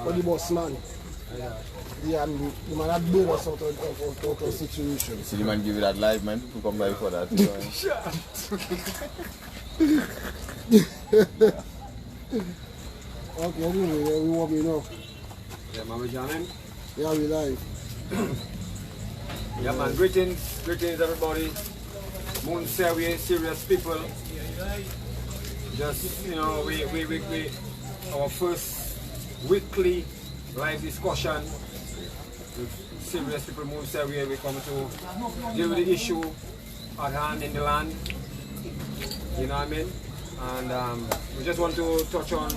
for the boss man. Yeah, and the man had bailed us out of a situation. You see the man give you that life, man, to come by for that. Okay, anyway, we want me now. Yeah, man, we jamming. Yeah, we live. Yeah, man, greetings everybody. Moun Séwyè, serious people. Just, you know, we our first weekly live discussion with serious people. Moun Séwyè, we come to deal with the issue at hand in the land. You know what I mean? And we just want to touch on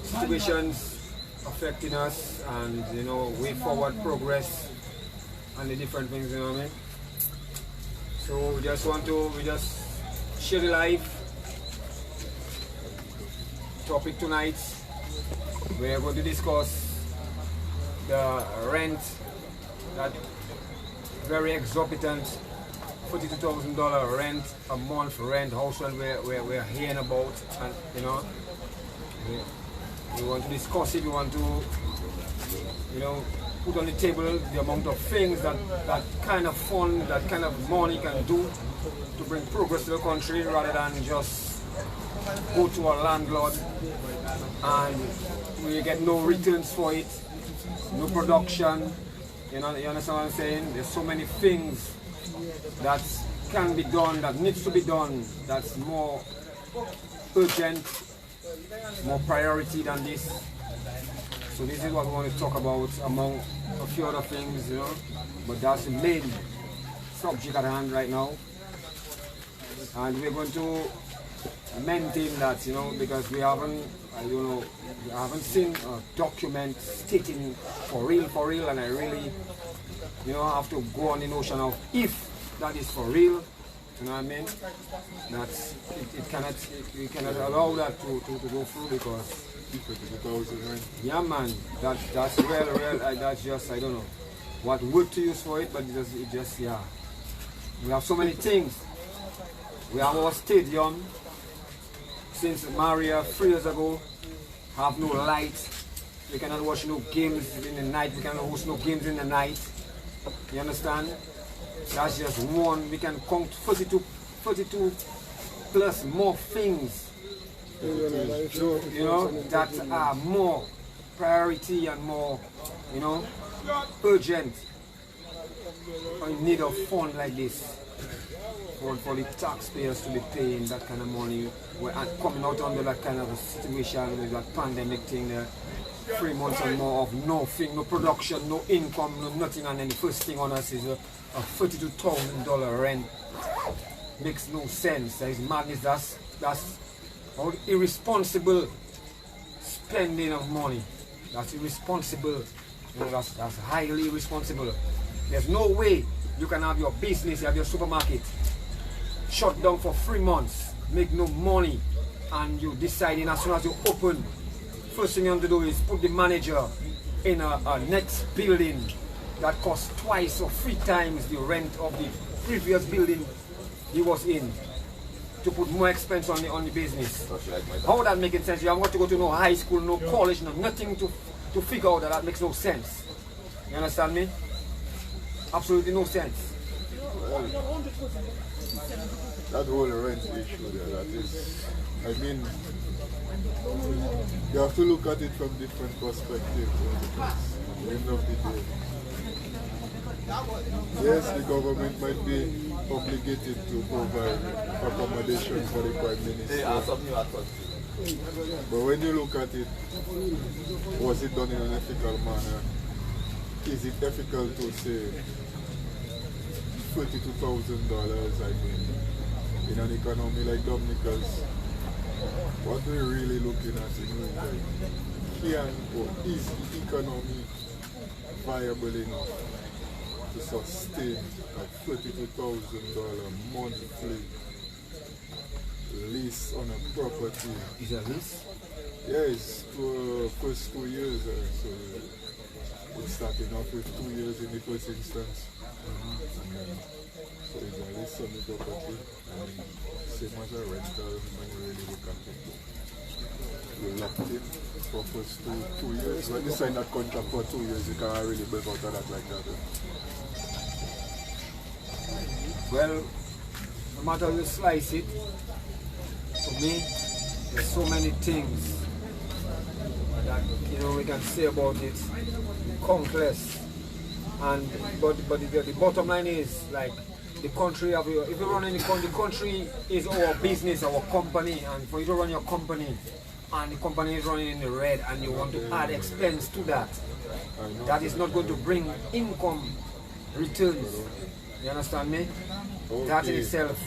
situations affecting us and, you know, way forward progress and the different things, you know what I mean? So we just share the life topic tonight. We are going to discuss the rent, that very exorbitant $42,000 rent a month rent house rent we're hearing about, and you know we want to discuss it. We want to, you know, put on the table the amount of things that kind of fund, that kind of money can do to bring progress to the country, rather than just go to a landlord and we get no returns for it, no production. You know, you understand what I'm saying? There's so many things that can be done, that needs to be done, that's more urgent, more priority than this. So this is what we want to talk about, among a few other things, you know, but that's the main subject at hand right now. And we're going to maintain that, you know, because we haven't, we haven't seen a document stating for real, and I really, you know, have to go on the notion of if that is for real, you know what I mean? That we cannot allow that to go through, because yeah, man, that's real. That's just, I don't know what word to use for it, but it just yeah. We have so many things. We have our stadium since Maria 3 years ago have no light. We cannot watch no games in the night. We cannot host no games in the night. You understand? That's just one. We can count 42 plus more things, you know, that are more priority and more, you know, urgent, or in need of fund like this for the taxpayers to be paying that kind of money. We're coming out under that kind of a situation with that pandemic thing there. 3 months and more of nothing, no production, no income, no nothing, and then the first thing on us is a $32,000 rent. Makes no sense. That is madness. That's irresponsible spending of money. That's irresponsible. You know, that's highly irresponsible. There's no way you can have your business, you have your supermarket shut down for 3 months, make no money, and you deciding as soon as you open, first thing you have to do is put the manager in a next building that costs 2 or 3 times the rent of the previous building he was in, to put more expense on the business. How that making sense? You haven't got to go to no high school, no college, no nothing to figure out that makes no sense. You understand me? Absolutely no sense. That whole rent issue there, that is, I mean, you have to look at it from different perspectives. At the end of the day, yes, the government might be obligated to provide accommodation for the Prime Minister. But when you look at it, was it done in an ethical manner? Is it ethical to say $32,000, I mean, in an economy like Dominica's? What we're really looking at is like, can or is the economy viable enough to sustain a $32,000 monthly lease on a property? Is that lease? Yeah, it's for first 2 years. So it's starting off with 2 years in the first instance. And then, so it's a lease on the property, and same as a rental when you really look at it. you're locked in for first 2 years. When you sign that contract for 2 years, you can't really break out of that like that. Well, no matter how you slice it, for me, there's so many things that we can say about it, countless. And but the bottom line is like the country if you run any country, the country is our business, our company, and for you to run your company and the company is running in the red and you want to add expense to that, that is not going to bring income returns. You understand me? Okay. That in itself,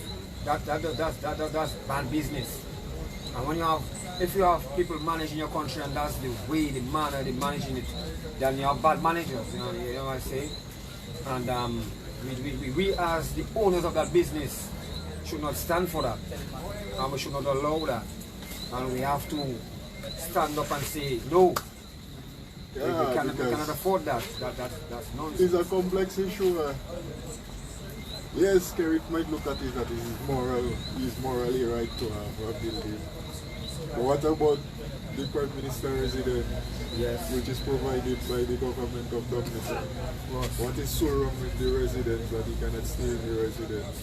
that's bad business. And when if you have people managing your country and that's the way, the manner they're managing it, then you have bad managers, you know what I say? And we as the owners of that business should not stand for that. And we should not allow that. And we have to stand up and say, no, we cannot afford that. That's nonsense. It's a complex issue. Yes, Kerry might look at it that he's morally right to have a building. But what about the Prime Minister residence, which is provided by the government of Dominica? What is so wrong with the residents that he cannot stay in the residence?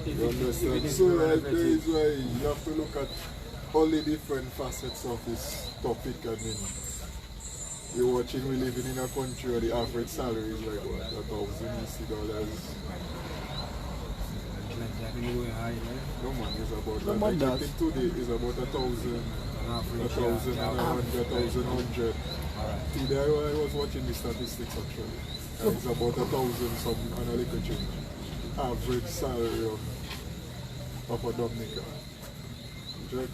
You understand? So that is why you have to look at all the different facets of this topic. I mean, you're watching, we living in a country where the average salary is like what, $1,000. No man, it's about that. I think today is about 1,000, 1,100. Today I was watching the statistics actually. And it's about 1,000 something and a little change. Average salary of a Dominica. I mean,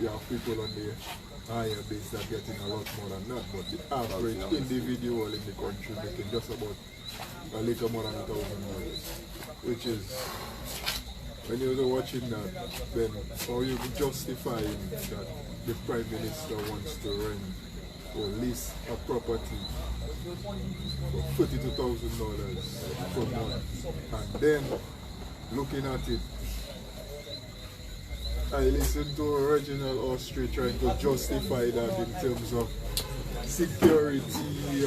you have people on the higher base that getting a lot more than that, but the average individual in the country making just about a little more than $1,000, which is, when you're watching that, then how you justifying that the Prime Minister wants to rent or lease a property for $32,000 per month, and then looking at it, I listened to Reginald Austria trying to justify that in terms of security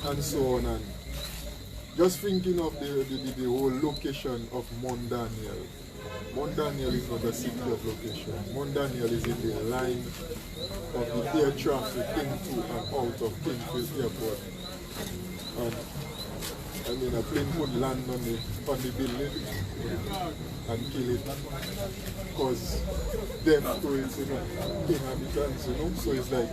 and so on, and just thinking of the whole location of Moun Daniel. Moun Daniel is not a secure location. Moun Daniel is in the line of the air traffic into and out of Kingsfield Airport. And I mean, a plane could land on the building and kill it, cause death to its inhabitants, So it's like,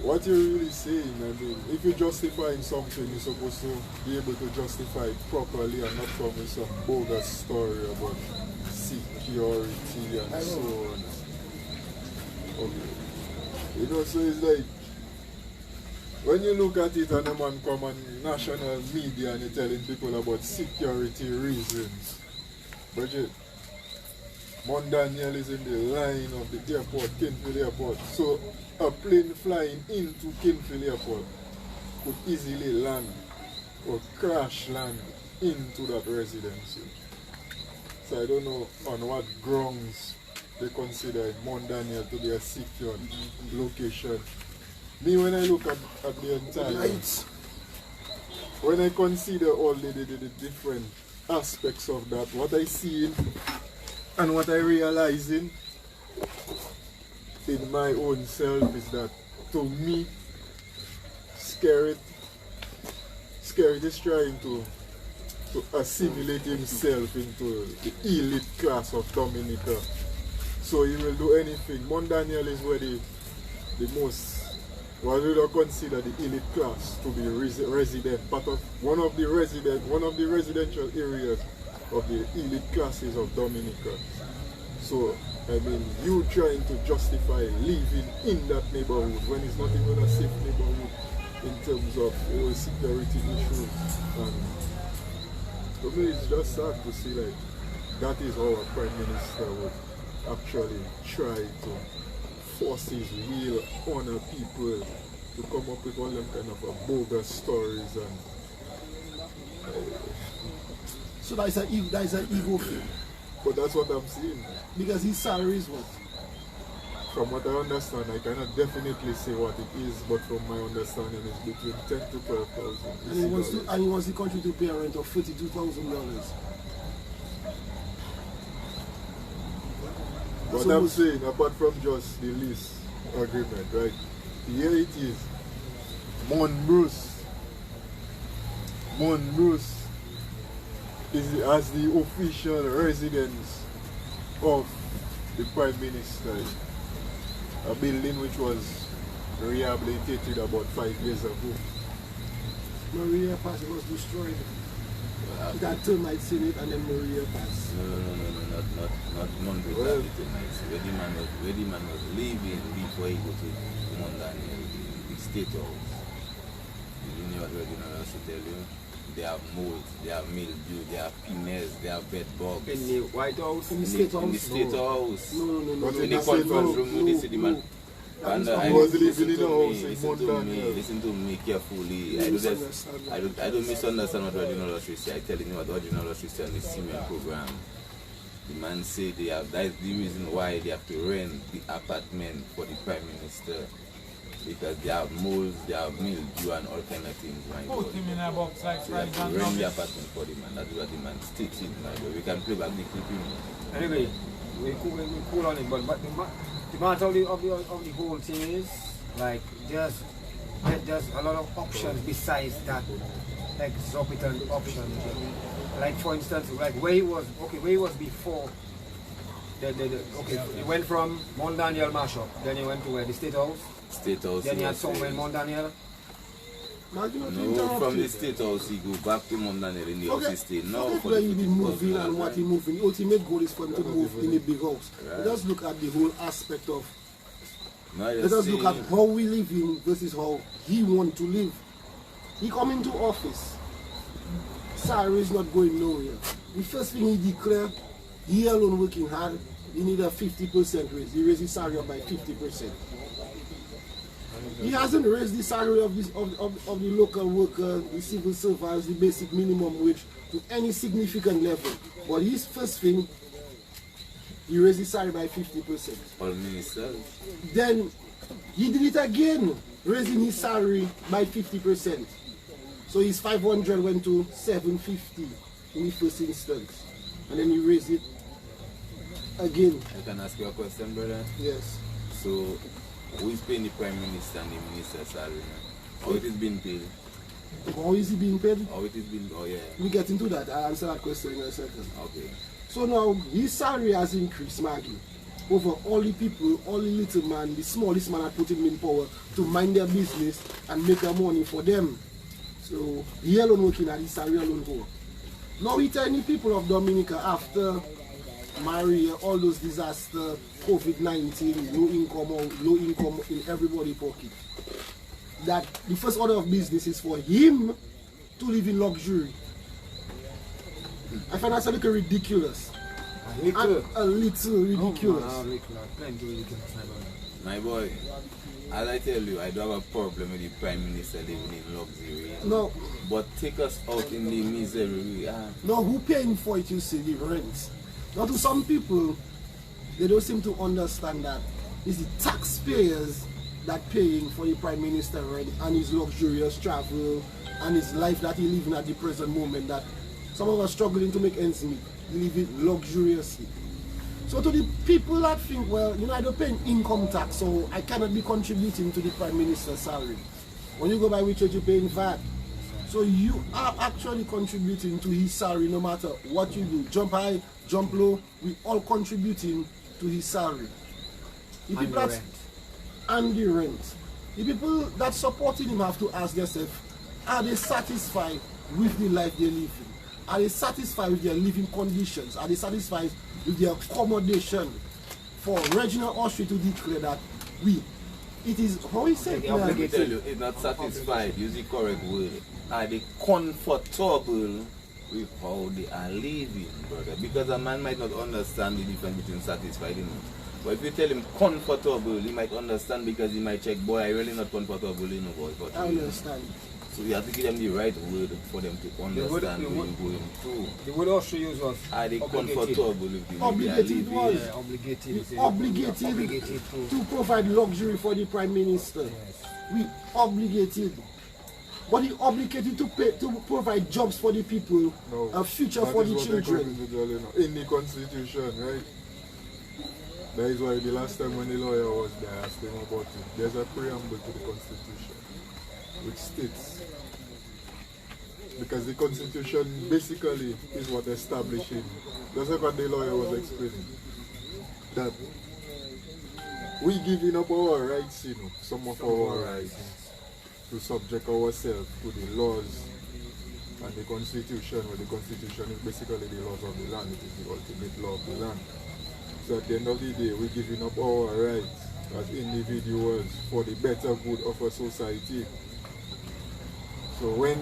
what you're really saying, I mean, if you're justifying something, you're supposed to be able to justify it properly and not come with some bogus story about security and so on. Okay. So it's like, when you look at it and a man come on national media and you're telling people about security reasons, but Moun Daniel is in the line of the airport, Kingsfield Airport, so a plane flying into Kingsfield Airport could easily land or crash land into that residency. So I don't know on what grounds they consider Moun Daniel to be a secure location. Me, when I look at the entire, when I consider all the different aspects of that, what I see and what I realize in my own self is that, to me, Skerrit is trying to assimilate himself into the elite class of Dominica. So he will do anything. Moun Daniel is where the most, what we don't consider the elite class to be resident, part of one of the residential areas of the elite classes of Dominica. So, I mean, you trying to justify living in that neighborhood when it's not even a safe neighborhood in terms of security issues. And to me, it's just sad to see like that is how a Prime Minister would actually try to force his will on a people to come up with all them kind of bogus stories and so that is an ego thing. But that's what I'm seeing. Because his salary is what? From what I understand, I cannot definitely say what it is, but from my understanding, it's between 10 to 12,000. And he wants the country to pay a rent of $42,000. What So I'm saying, apart from just the lease agreement, right? Here it is. Moun as the official residence of the Prime Minister. A building which was rehabilitated about 5 years ago. Maria Pass was destroyed. It had termites in it and then Maria Pass. No, not Monday. Well, Where the man was living before he go to Mondaniel, the state house. You know what Reginald has to tell you? They have mold, they have mildew, they have penis, they have bed bugs. In the White House? In the State House? In the state house. No. In the conference room, they see the man. And I was living in a house in listen to me, listen to me carefully. I don't misunderstand what Reginald was saying. I'm telling you what Reginald was saying on the cement program. The man said they have, that's the reason why they have to rent the apartment for the Prime Minister. Because they have moles, they have mildew and all kind of things. Put him in a box like So they have to rent the apartment for the man. That's what the man sticks in. We can play back the clip. Anyway, we cool on it, but the matter of the whole thing is, like, there's a lot of options besides that exorbitant option. Like, for instance, like where he was before. He went from Mondaniel Mashup, then he went to where? The State House. State House. Then he had somewhere in Mondaniel. No, from the State House he go back to Mondaniel in the house he stayed. No, forget where he be moving and what he moving. The ultimate goal is for him to move in a big house. Right. Let us look at the whole aspect of. No, Let us look at how we live in versus how he want to live. He come into office. Salary is not going nowhere. The first thing he declared, he alone working hard, he need a 50% raise. He raised his salary up by 50%. He hasn't raised the salary of the local worker, the civil servants, the basic minimum wage to any significant level. But his first thing, he raised his salary by 50%. All ministers. Then he did it again, raising his salary by 50%. So his 500 went to 750 in the first instance. And then he raised it again. I can ask you a question, brother? Yes. So, who is paying the Prime Minister and the Minister's salary? How it is being paid? How is he being paid? How it is being, oh yeah. We get into that. I'll answer that question in a second. Okay. So now his salary has increased, Maggie, over all the people, all the little man, the smallest man had put him in power to mind their business and make their money for them. So he alone working at his salary alone go. Now we tell the people of Dominica after Maria, all those disasters, COVID-19, low income in everybody's pocket, that the first order of business is for him to live in luxury. I find that a little ridiculous. A little ridiculous. My boy, as I tell you, I don't have a problem with the Prime Minister living in luxury. No. But take us out in the misery we are. No, who paying for it, you see, the rent? Now to some people, they don't seem to understand that it's the taxpayers that paying for the Prime Minister rent and his luxurious travel and his life that he living at the present moment, that some of us struggling to make ends meet, living luxuriously. So to the people that think, well, you know, I don't pay income tax, so I cannot be contributing to the Prime Minister's salary. When you go by which church, you're paying VAT. So you are actually contributing to his salary no matter what you do. Jump high, jump low, we all contributing to his salary. The And the rent. And the rent. The people that supporting him have to ask themselves, are they satisfied with the life they live in? Are they satisfied with their living conditions? Are they satisfied with their accommodation? For Reginald Austria to declare that it is, how he said, I can tell you, it's not satisfied, use the correct word. Are they comfortable with how they are living, brother? Because a man might not understand the difference between satisfied and not. But if you tell him comfortable, he might understand because he might check, boy, I really not comfortable, you know, boy. But I understand. So you have to give them the right word for them to understand what you're going through. They would also use us. Are they comfortable with the Obligated was. Yeah, obligated. Obligated to provide luxury for the Prime Minister. Yes. We obligated. But he obligated to provide jobs for the people, a future for the children. In the Constitution, right? That is why the last time when the lawyer was there, I asked him about it. There's a preamble to the Constitution which states, because the Constitution basically is what establishing, that's what the lawyer was explaining, that we giving up our rights, some of our rights, to subject ourselves to the laws and the Constitution, where the Constitution is basically the laws of the land, it is the ultimate law of the land. So at the end of the day, we're giving up our rights as individuals for the better good of a society. So when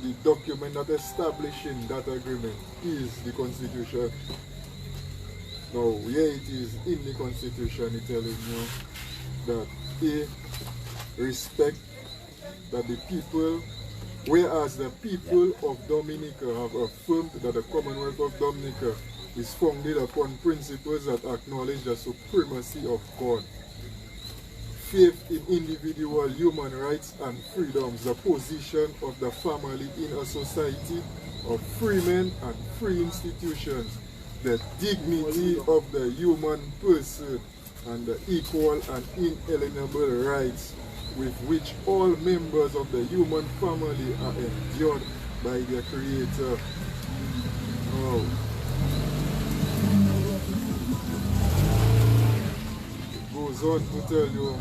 the document that establishing that agreement is the Constitution, now here it is in the Constitution, it's telling you that A, respect that the people, whereas the people of Dominica have affirmed that the Commonwealth of Dominica is founded upon principles that acknowledge the supremacy of God, faith in individual human rights and freedoms, the position of the family in a society of free men and free institutions, the dignity of the human person, and the equal and inalienable rights with which all members of the human family are endured by their Creator. Oh. It goes on to tell you,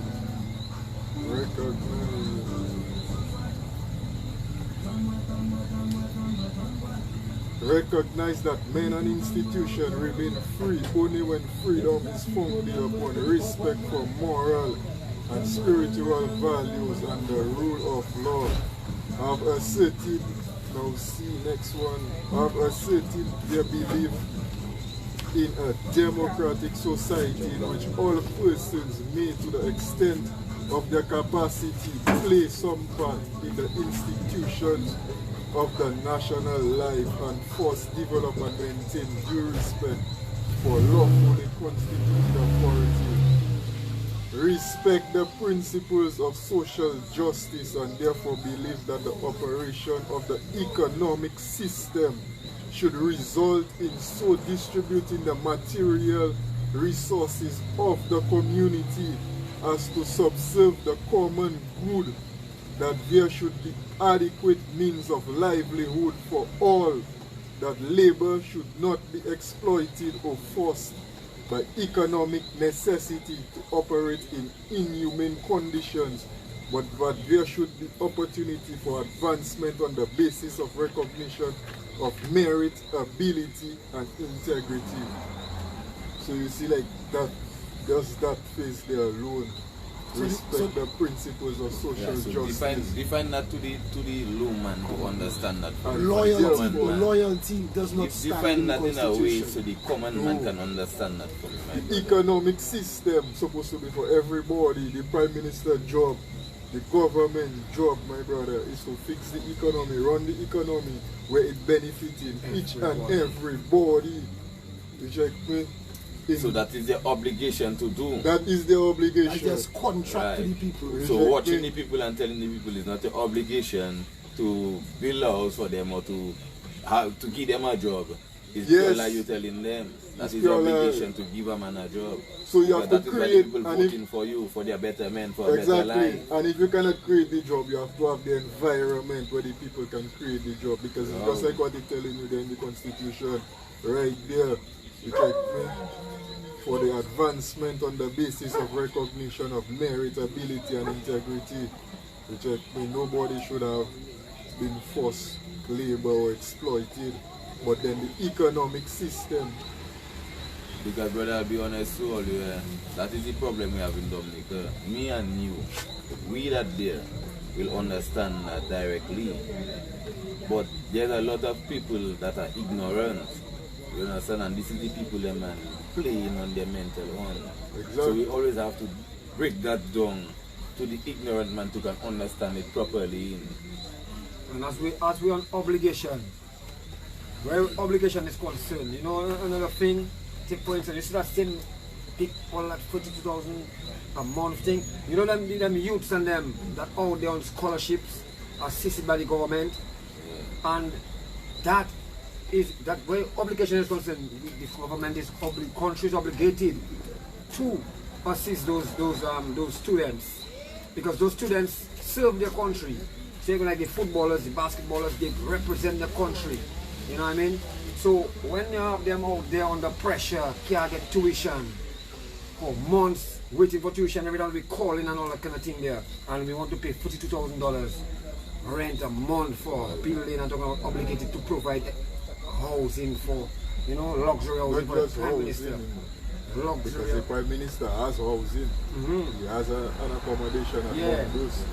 recognize that men and institutions remain free only when freedom is founded upon respect for moral and spiritual values and the rule of law. Have asserted, now see next one, have asserted their belief in a democratic society in which all persons may, to the extent of their capacity, play some part in the institutions of the national life and force, develop and maintain due respect for lawfully constituted authority. Respect the principles of social justice and therefore believe that the operation of the economic system should result in so distributing the material resources of the community as to subserve the common good, that there should be adequate means of livelihood for all, that labor should not be exploited or forced by economic necessity to operate in inhumane conditions, but that there should be opportunity for advancement on the basis of recognition of merit, ability, and integrity. So you see, like that, just that phase there alone. Respect the principles of social justice. Define that to the layman to understand that. Loyalty does not stand define in the that in a way so Constitution. the common man can understand that from my The economic system supposed to be for everybody. The Prime Minister job, the government job, my brother, is to fix the economy, run the economy where it benefiting each and everybody. So that is their obligation to do. That is their obligation. I just contract to the people. So watching the people and telling the people is not your obligation to build a house for them or to give them a job. It's pure like you're telling them. That is your obligation to give a man a job. So you have to create, people voting for you, for their betterment, for a better life. And if you cannot create the job, you have to have the environment where the people can create the job. Because it's just like what they're telling you there in the Constitution, right there. For the advancement on the basis of recognition of merit, ability, and integrity, which nobody should have been forced labor or exploited, but then the economic system. Because brother, I'll be honest with you, that is the problem we have in Dominica. Me and you, we that there will understand that directly. But there's a lot of people that are ignorant. You understand? And this is the people that man playing on their mental one. Exactly. So we always have to break that down to the ignorant man to can understand it properly. And as we on obligation, where obligation is concerned, you know, another thing, take for instance, you see that same big all that 42,000 a month thing. You know them youths and them that out there on scholarships assisted by the government, and that where obligation is concerned, the government is country is obligated to assist those students, because those students serve their country. So like the footballers, the basketballers, they represent the country. You know what I mean? So when you have them out there under pressure, can't get tuition for months, waiting for tuition, every time we calling and all that kind of thing there, and we want to pay $42,000 rent a month for building, and talking obligated to provide housing for, you know, luxury housing for the Prime Minister. Because the Prime Minister has housing, he has an accommodation at Mount Bruce.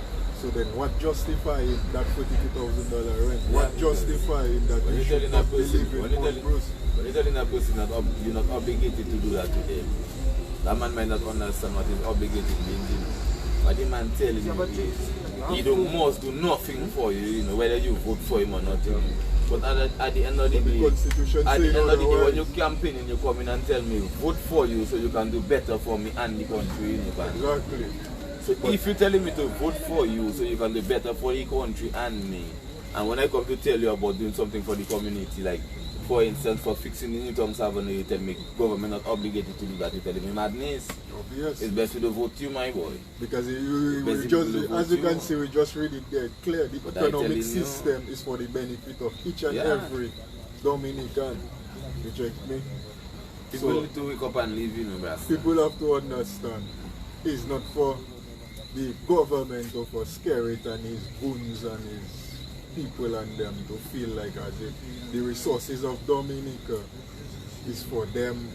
So then what justifying that $42,000 rent? What justifying that you should not be living in Mount Bruce? When you're telling a person that you're not obligated to do that to them, that man might not understand what is obligated means. What the man telling you is, he must do nothing for you, you know, whether you vote for him or not. But at the end of the day, when you campaign and you come in and tell me, vote for you so you can do better for me and the country. You know, exactly. So if you're telling me to vote for you so you can do better for the country and me, and when I come to tell you about doing something for the community, like for instance for fixing the Newton Avenue, you tell me government not obligated to do that, you tell me madness. Obvious. It's best to vote you, my boy. Because we just, as you can see, we just read it there clear. The economic system is for the benefit of each and every Dominican. You check me? People need to wake up and live, you know, bro. People have to understand. It's not for the government or for Skerrit and his goons and his people and them to feel like as if the resources of Dominica is for them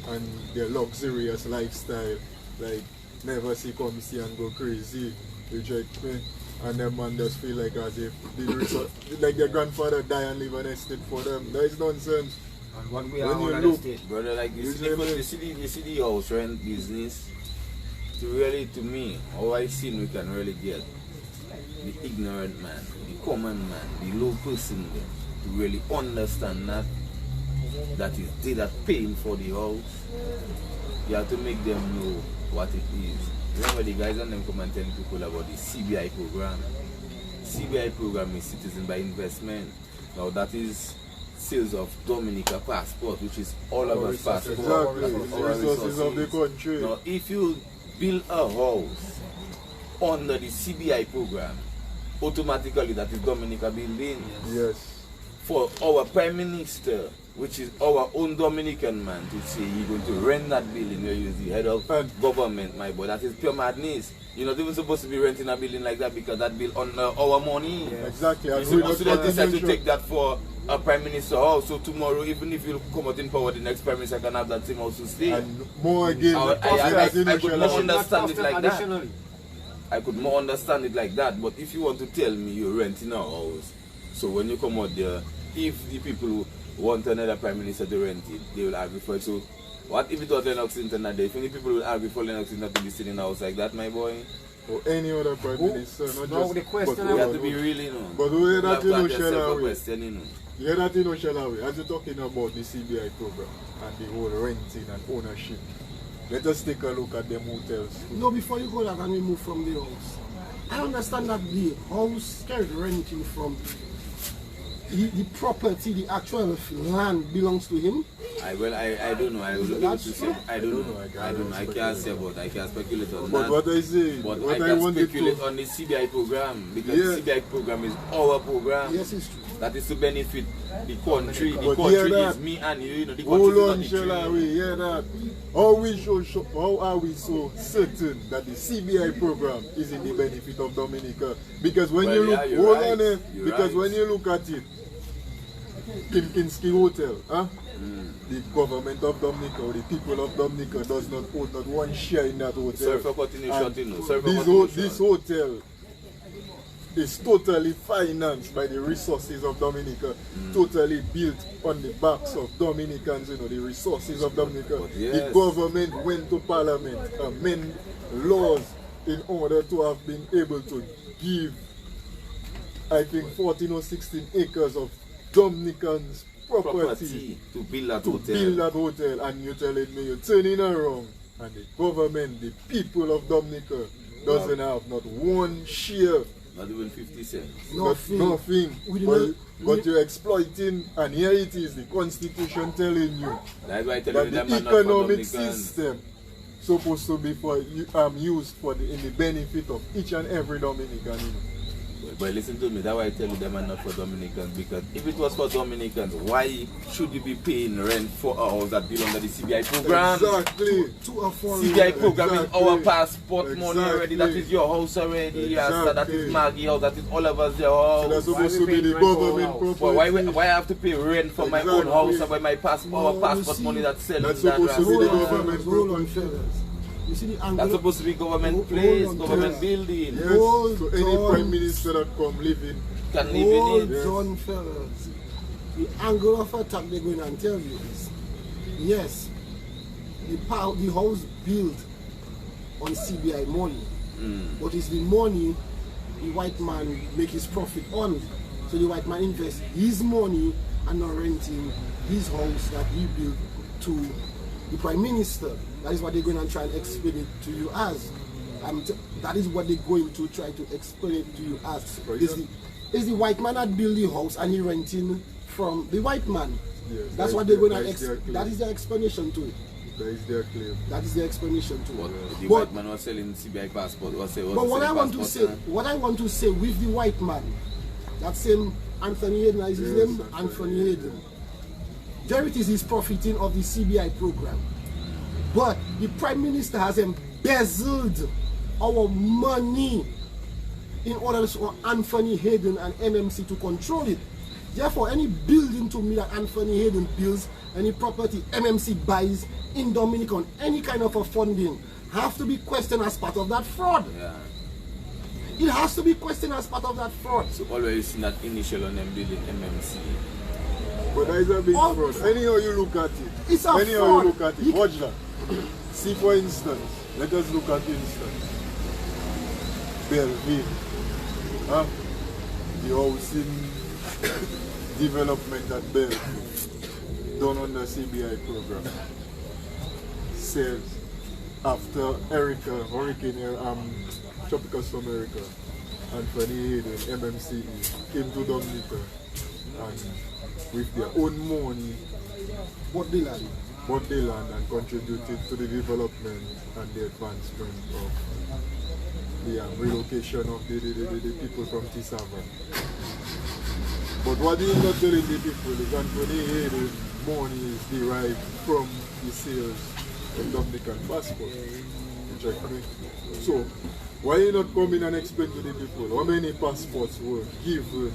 and their luxurious lifestyle, like never see come see and go crazy, you check me, and them man just feel like as if the like their grandfather die and leave an estate for them. That is nonsense. And when we are on an estate, brother, like you see the house rent business, to me, how I see we can really get the ignorant man, the common man, the low person there, to really understand that is they that paying for the house. You have to make them know what it is. Remember the guys and them come and tell people about the CBI program. CBI program is citizen by investment. Now that is sales of Dominica passport, which is all of us passport. Exactly, resources of the country. Now if you build a house under the CBI program, automatically that is Dominica building. Yes. For our Prime Minister, which is our own Dominican man, to say he's going to rent that building where you're the head of government, my boy, that is pure madness. You're not even supposed to be renting a building like that because that built on our money. Yeah. Exactly. You're supposed to decide to take that for a Prime Minister house, so tomorrow, even if you come out in power, the next Prime Minister can have that same house to stay. And more again, I could more understand it like that. I could more understand it like that, but if you want to tell me you're renting a house, so when you come out there, if the people want another Prime Minister to rent it, they will argue for it. So what if it was Lennox Internet there? If any people will argue for Lennox Internet to be sitting in a house like that, my boy? Or any other Prime Minister, not just... The question we have to be really, you know. But we hear that, you know, Shalawi. You hear that, you know, Shalawi, as you're talking about the CBI program and the whole renting and ownership, let us take a look at them hotels. No, before you go there and we move from the house, I understand that the house carried renting from the property, the actual land belongs to him. I don't know. I will look into say. I don't know. I can't say about. I can't speculate on that. But what I say, but what I can speculate on the CBI program because the CBI program is our program. Yes, it's true. That is to benefit the country. The country is me and you. You know, the country hold on, is not the Shalawi, hear that? How are we so certain that the CBI program is in the benefit of Dominica? Because when you look, hold on, because when you look at it, Kimkinski Hotel, the government of Dominica or the people of Dominica does not own not one share in that hotel. Sorry for cutting you short, you know. This hotel is totally financed by the resources of Dominica, totally built on the backs of Dominicans, you know, the resources of Dominica. Yes. The government went to Parliament, amend laws in order to have been able to give I think 14 or 16 acres of Dominicans' property to build that to hotel. build that hotel, and you're telling me you're turning around and the government, the people of Dominica doesn't have not one share. Not even 50 cents. Nothing. But you're exploiting, and here it is, the constitution telling you That's why I tell that you the that economic system supposed to be for used for in the benefit of each and every Dominican. But listen to me, that's why I tell you them are not for Dominicans, because if it was for Dominicans, why should you be paying rent for a house that belongs to the CBI program? Exactly. CBI program is our passport money already, that Exactly. is your house already, Exactly. that is Maggie house, that is all of us your So that's house. supposed to be the government property. But why I have to pay rent for my own house and when my our passport money that's selling That's that? supposed to be the government Hold on, property. fellas. You see the angle? That's supposed to be government Hold place, on, government yes. building. Yes, Hold so any on. prime minister that come live in. Can live in Hold it. on, fellas. The angle of attack they're going to tell you is, yes, the house built on CBI money, but it's the money the white man make his profit on. So the white man invests his money and not renting his house that he built to the prime minister. That is what they're going to try and explain it to you as. That is what they're going to try to explain it to you as. Is the white man that built the house and he renting from the white man? Yes, That's what they're going to that is their explanation to it. That is their claim. That is the explanation to But it. the But- white man was selling CBI passport. But what I want to say with the white man, that same Anthony Hayden, is his Yes, name? Anthony Hayden. There it is, he's profiting of the CBI program. But the Prime Minister has embezzled our money in order for Anthony Hayden and MMC to control it. Therefore, any building to me that Anthony Hayden builds, any property MMC buys in Dominica on any kind of a funding, have to be questioned as part of that fraud. Yeah. It has to be questioned as part of that fraud. So always see that initial on them building MMC. But that is a big Oh, fraud. Anyhow you look at it. It's a Anyhow fraud. you look at it. Watch that. See for instance, let us look at instance. Belleville. Huh? The housing development at Belleville done on the CBI program. Says after Hurricane Tropical Storm Erica, Anthony Hayden, MMCE, came to Dominica and with their own money What they like. bought the land and contributed to the development and the advancement of the relocation of the people from Tisava. But what he is not telling the people is Anthony Hayden's money is derived from the sales of Dominican passport. Which I agree. So, why you not come in and explain to the people how many passports were given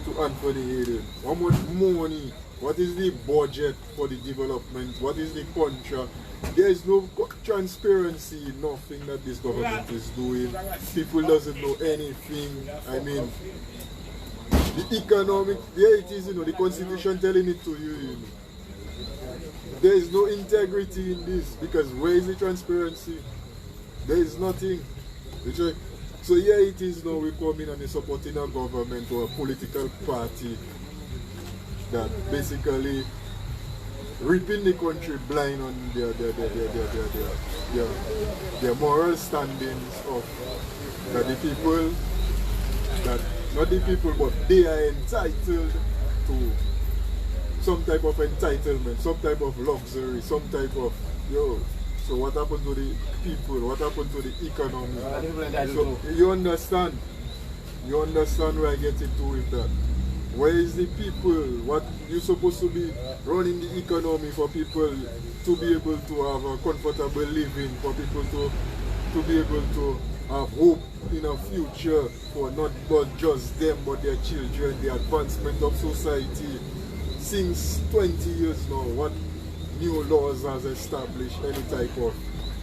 to Anthony Hayden? How much money? What is the budget for the development? What is the contract? There is no transparency, nothing that this government is doing. People doesn't know anything. I mean, the economic, there it is, the constitution telling it to you, There is no integrity in this because where is the transparency? There is nothing. So here it is now we come in and we're supporting a government or a political party that basically ripping the country blind on their moral standings of that the people, that not the people but they are entitled to some type of entitlement, some type of luxury, some type of so what happened to the people? What happened to the economy? So you understand where I get into with that. Where is the people? What you're supposed to be running the economy for people to be able to have a comfortable living, for people to be able to have hope in a future for not just them but their children, the advancement of society. Since 20 years now, what new laws has established any type of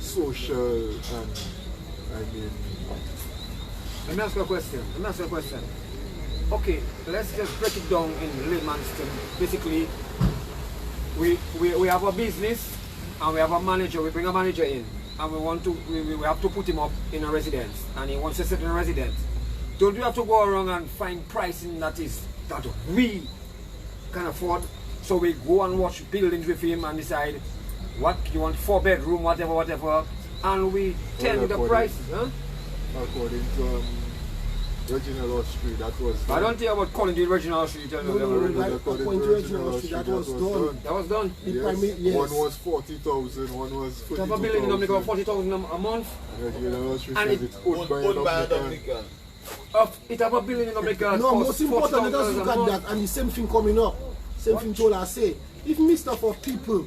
social and Let me ask you a question. Okay, let's just break it down in layman's terms. Basically, we have a business and we have a manager. We bring a manager in and we have to put him up in a residence and he wants to sit in a residence. don't you have to go around and find pricing that we can afford? So we go and watch buildings with him and decide what you want, 4-bedroom, whatever, and we tell you the price. Huh? According to Reginald Street, that was done. I don't think about calling the Reginald Street. No, according to Reginald Street, that was done. That was done. Yes. One was 40,000, one was 42,000. Have a building in Dominica 40,000 a month. Reginald Street And says it's owned by a Dominican. It have a building in Dominica. No, most important, let us look at that, and the same thing coming up. Same thing told us, say, if Mr. for people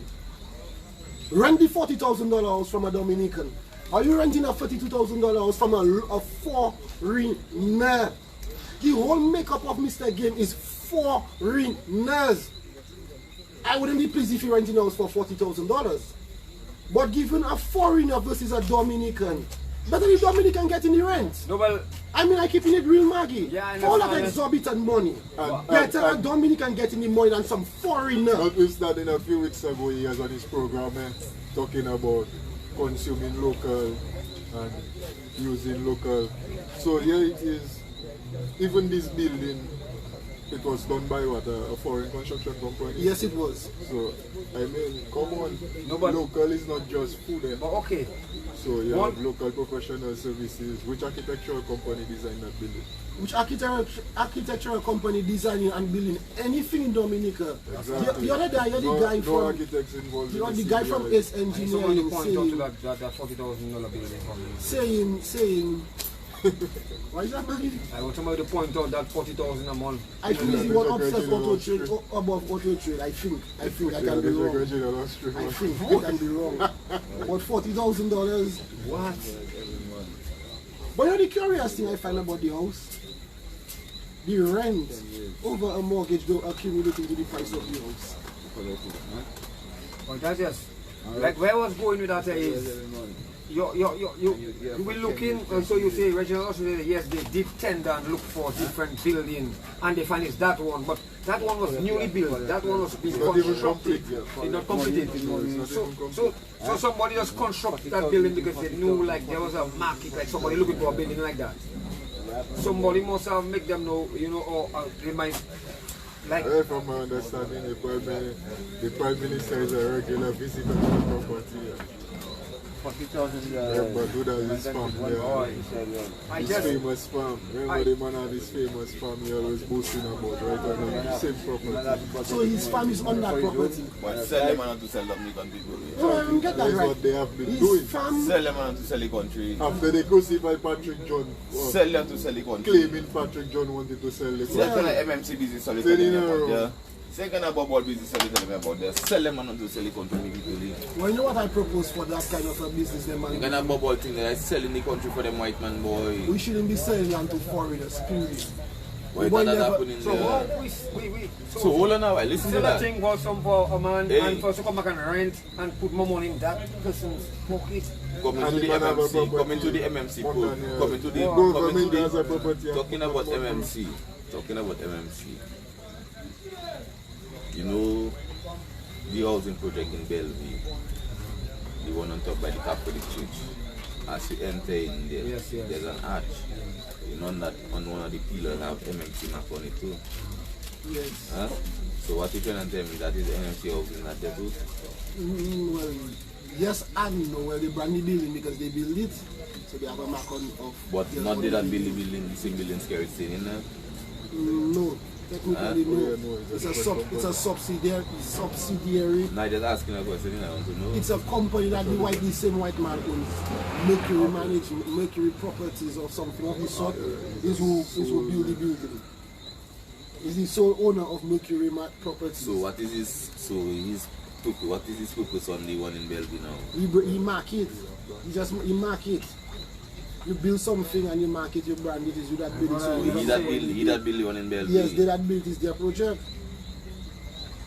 rent the $40,000 house from a Dominican, are you renting a $32,000 house from a foreigner? The whole makeup of Mr. Game is foreigners. I wouldn't be pleased if you're renting a house for $40,000. But given a foreigner versus a Dominican, better the Dominican getting the rent. No, well, I mean, I'm keeping it real, Maggie. Yeah, I all that exorbitant money. Better a Dominican getting the money than some foreigner. Notwithstanding a few weeks ago, he was on his program talking about consuming local and using local. So here it is. Even this building, it was done by what, a foreign construction company? Yes, it was. So, I mean, come on. No, but local is not just food. But okay. So you have local professional services. Which architectural company designed that building? Which architectural company designing and building anything in Dominica? Exactly. The other guy, the guy from architects involved. The guy from S Engineering saying that $40,000 building for me. saying why is that, Maggie? I want somebody to point out that $40,000 a month. I think he's one obsessed auto trade above auto trade. I think I can be wrong. I think I can be wrong. But $40,000. What? But you know the curious thing I find about the house? The rent over a mortgage don't accumulate into the price of the house. Well, that's just like where I was going with that is you will look in, so you say Reginald Australia, yes, they did tender and look for different buildings and they find it's that one, but that one was newly built, that one was being constructed, it's not completed. So somebody just constructed that building because they knew like there was a market, like somebody looking for a building like that. Somebody must have make them know, you know, or they might like. From my understanding, the Prime Minister is a regular visitor to the property. 40,000. Remember, do that his farm there. His famous farm. Remember the man had his famous farm he always boasting about, right? On the same property. So his farm is on that property. But sell them and to sell Dominican people. No, I don't get that That's right. what they have been His doing. farm, Sell them and to sell the country. After they crucify Patrick John, Sell them to sell the country. claiming Patrick John wanted to sell the Sell them country. to MMC business, sell Then in them a about row. there. Second about ball business, sell them about there. Sell them and to sell the country, make people live. well, you know what I propose for that kind of a business, them You man? can have bubble thing that is selling the country for them white man boy. We shouldn't be selling land to foreigners, period. Why boy that never- happening So there? so Hold on now, listen to the that. thing was some for a man Hey. and first to come back and rent and put more money in that person's pocket. Coming to And the the man have a MMC, property coming to the MMC more pool, than, yeah. coming to the, Government has a property. talking about MMC, you know, the housing project in Bellevue, the one on top by the Catholic Church, as you enter in there, Yes. there's an arch, you know that on one of the pillars have MMC mark on it too. Yes. Huh? So what you trying to tell me, that is MMC housing that they do? Well, yes and no. Well, they brand the building because they build it, so they have a mark on of. But their not own did that building, the same building scary thing in there? No, technically no. Yeah, no, It's a subsidiary. No, I just asking a question, I want to know. It's a company that the same white man owns. Mercury Properties or something of the sort is who build the building. Is the sole owner of Mercury Properties. So what is his what is his purpose on the one in Bellevue now? He mark it. He mark it. You build something and you mark it, you brand it, is you that building. So He that build the one in Bellevue. yes, they that built is their project.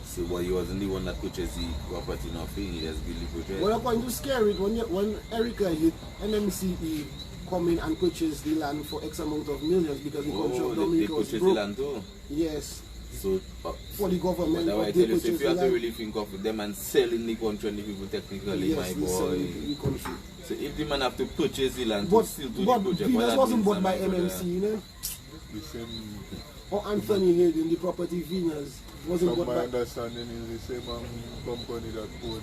So but he wasn't the one that purchased the property, nothing, he just built the project. Well, according to Scary, when Erica hit, MMCE come in and purchase the land for X amount of millions because the country of they Dominica was purchased the broke. land too. Yes, So for the government, but I but tell they you, so if purchased you the have to land. really think of them and selling the country and the people technically, Yes, my they boy. sell the country. So if the man have to purchase the land But to still do the but project, Venus what that wasn't means, bought by my brother? MMC, you know. the same. Or Anthony Hayden, the property Venus, wasn't From bought my by understanding is the same company that own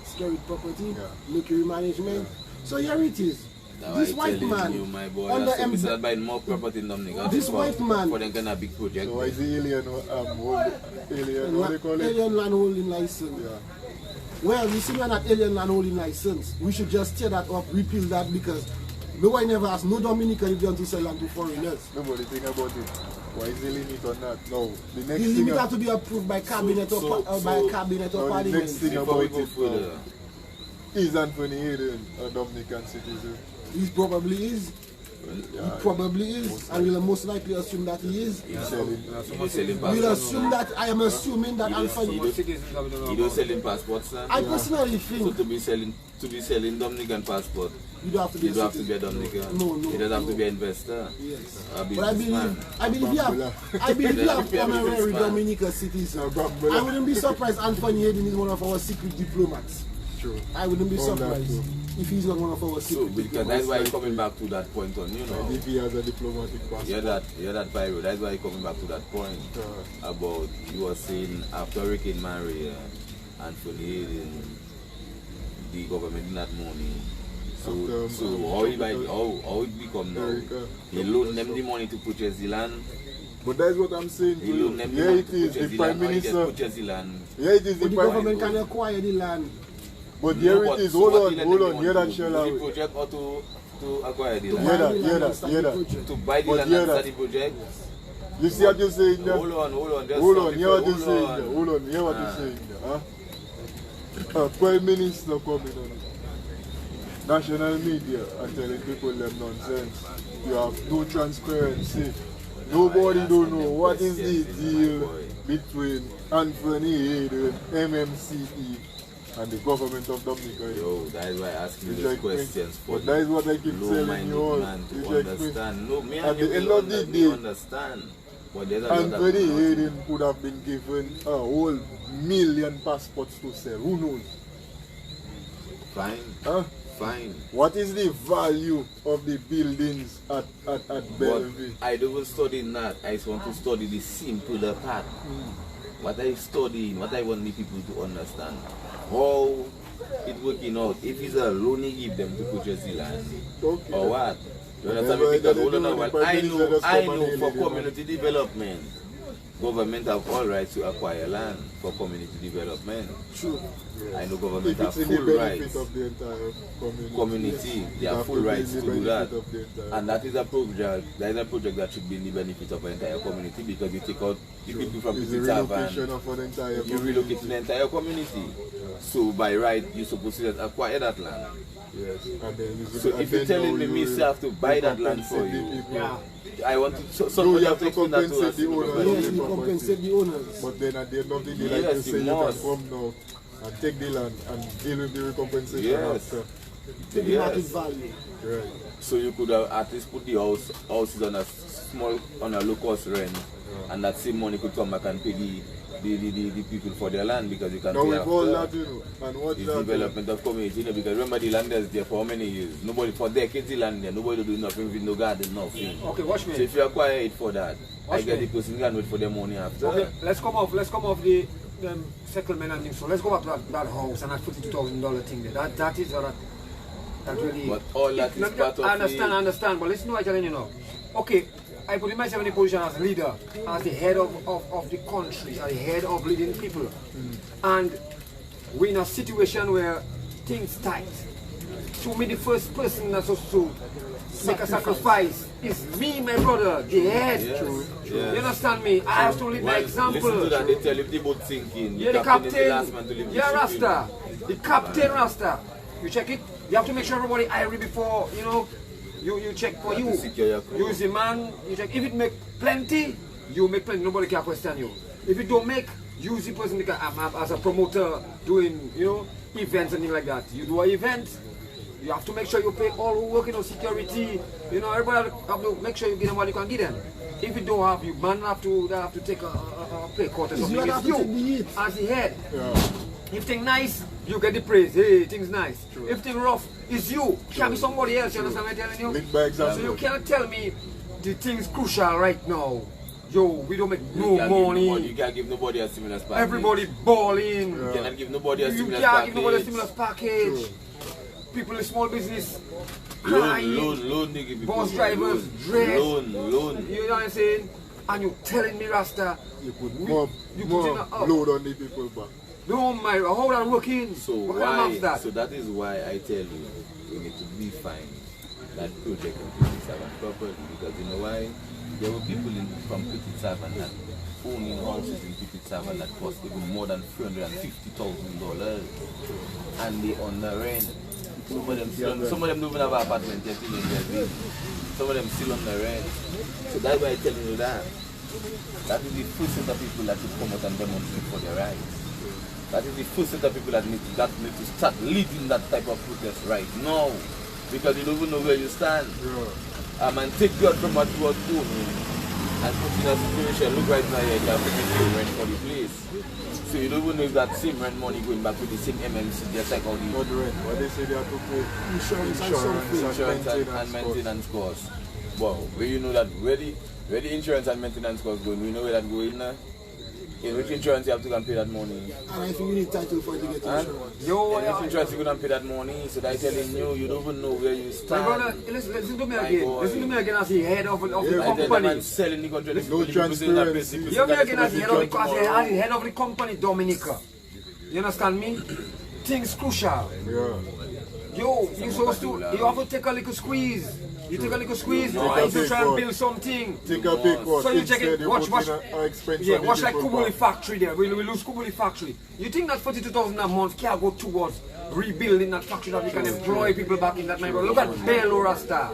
Scary Property, Yeah. Mercury Management. So here it is. Now This I white telling man you, my boy, under that's so buying more property in Dominica. This white man- for them kind of big project. So why is the alien alien what they call it? alien land holding license. Yeah. Well, you see, we're not alien land holding license. We should just tear that up, repeal that, because nobody never asked no Dominican if they want to sell land to foreigners. Nobody think about it. Why is the limit on that? No. The The next thing limit has to be approved by cabinet by a cabinet or the parliament. next thing Before about we go it further, is Anthony Hayden a Dominican citizen? He probably is. He probably is, and we'll most likely assume that he is. he don't sell him We'll passports. assume that I am assuming that Anthony. He don't sell him passports, son. I personally So think to be selling Dominican passport, you don't have to be you a don't have to be a citizen. Dominican. No, You don't have to no. be an investor. Yes. A But I businessman. believe you have honorary Dominica citizen. I wouldn't be surprised Anthony Hayden is one of our secret diplomats. True. I wouldn't be All that surprised too. if he's not one of our So secret because diplomats. that's why he's coming back to that point on, you know. If he has a diplomatic passport. Yeah, that pyro. That's why he's coming back to that point about you were saying after Hurricane Maria, Anthony Hayden, the government did not money. So how it become now? America. He loaned them the money to purchase the land. But that's what I'm saying to He you. loaned them the Here money it to is, purchase the the Prime land. How he just Minister. purchase the land. Here it is, But the the Prime government Minister. can acquire the land. But No, here but it is, so hold what on, he let hold them on, money hear that to shell do the out. project or to acquire the To land? buy the that, land hear and that, start hear the that. project. To buy the But land hear and start that. the project? You see what you're saying there? Hold on, just Hold stop on, it hear what for- you're saying hold there. on. Hold on, hear what you're saying there. Huh? Prime Minister coming on national media and telling people them nonsense. You have no transparency. Nobody don't know what is the deal between Anthony Hayden, MMCE, and the government of Dominica. Yo, that is why I ask you You those check me. questions for But that is what I keep telling low-minded you all. man to You check me. understand. No, me At and you the end will of the me day, understand. But there's a lot of Anthony Hayden could have been given a whole million passports to sell. Who knows? Fine, Huh? fine. What is the value of the buildings at But Bellevue? I don't study that. I just want to study the simple part. What I study, what I want the people to understand. How it working out. If it's a loan he give them to purchase the land. Okay. Or what? You understand Never me? Because had hold on to a do while. with I the know Japanese for man. community development, government have all rights to acquire land for community development. True. I know government If have it's in the full benefit rights. of the entire Community, they it have have full to be rights in to the do that. benefit of the entire- And that is a project that should be in the benefit of the entire community because you take out the people from It's the Pittsburgh relocation and of an entire you community. relocate to the entire community. So by right, you're supposed to just acquire that land. Yes. And then you So and if you're then telling now me you still have to buy that land for compensate the you, people. Yeah. I want to. So No, you you have to explain that to compensate us. the owners. Yes, of you the compensate property. the owners. But then at the end of the day, Yes, like you you say, you must. can come now and take the land and deal with the compensation Yes. after. To the market Yes. value. Right. So you could have at least put the houses on a small, on a low cost rent, and that same money could come back and pay the people for their land because you can Now pay with all after. that, you know, and what It's that, development of community, you know, because remember the land is there for how many years? Nobody, for decades the land there, nobody do nothing with no garden, nothing. Okay, watch So me. if you acquire it for that, I Watch get me. the person can wait for their money after. Okay, let's come off the settlement and things. So let's go back to that house and that $42,000 thing there. That is that really. But all that is Look, part of I the- understand, but listen to what I'm telling you now. Okay, I put myself in a position as leader, as the head of the country, as the head of leading people. And we're in a situation where things tight. To me, the first person that's supposed to make a sacrifice is me, my brother, the head. Yes, You yes. understand me? I have to lead by Well, example. listen to that, they tell you if the boat sinking, Yeah, the is captain. the last man to leave the Yeah, ship. Rasta. The captain Rasta. You check it. You have to make sure everybody irie before, you know, you check for You you. have to secure your crew. You is the man, you check. If it make plenty, you make plenty. Nobody can question you. If it don't make, use the person because as a promoter doing, you know, events and things like that. You do an event, you have to make sure you pay all who work in the security. You know, everybody have to make sure you give them what you can give them. If you don't have, you man have to take a pay cut or Is something. you that It's have to take the you heat? as the head. Yeah. If things nice, you get the praise. Hey, things nice. If things rough, it's you. Can't be somebody else. You understand what I'm telling you? Lead by example. So you cannot tell me the thing's crucial right now. Yo, we don't make no money. You can't give nobody a stimulus package. Everybody balling. You cannot give nobody a stimulus You can't package. give nobody a stimulus package. True. People in small business Loan, crying. nigga. Bus drivers, dread. Loan. You know what I'm saying? And you telling me, Rasta, You put more in a load on the people back. no, my, how that working? So What kind of why? that? So that is why I tell you, we need to define that project in Petit properly, because you know why? There were people from Petit Savan that owning houses in Petit Savan that cost even more than $350,000, and they on the rent. Some of them don't even have an apartment yet in their some of them still on the rent. So that's why I'm telling you that. That is the first set of people that should come out and demonstrate for their rights. That is the first set of people that need to start leading that type of protest right now. Because you don't even know where you stand. And take God from what you was doing and put in a situation. Look right now, you have to pay rent for the place. So you don't even know if that same rent money going back to the same MMC, just like all the Not rent, but they say they have to pay Insurance and maintenance costs. Well, where you know that where the insurance and maintenance costs going, we know where that going now. In which insurance you have to go and pay that money? And I think you need title for it to get insurance. Yo, In which insurance you going to pay that money? So they're telling you, you don't even know where you my stand. brother, listen to me again. Listen to me again as the head of the I tell the company. man selling the country. No transparency. You hear me again as the head of the company, Dominica. You understand me? Things crucial. Yeah. Yo, you have to take a little squeeze. You take a little squeeze, No, and you take try and what? build something. Take a big one. So you check it, watch, yeah, watch like Kubuli back. factory there. We lose Kubuli factory. You think that 42,000 a month can go towards rebuilding that factory that we can employ people back in that neighborhood? Look at Bello Rasta.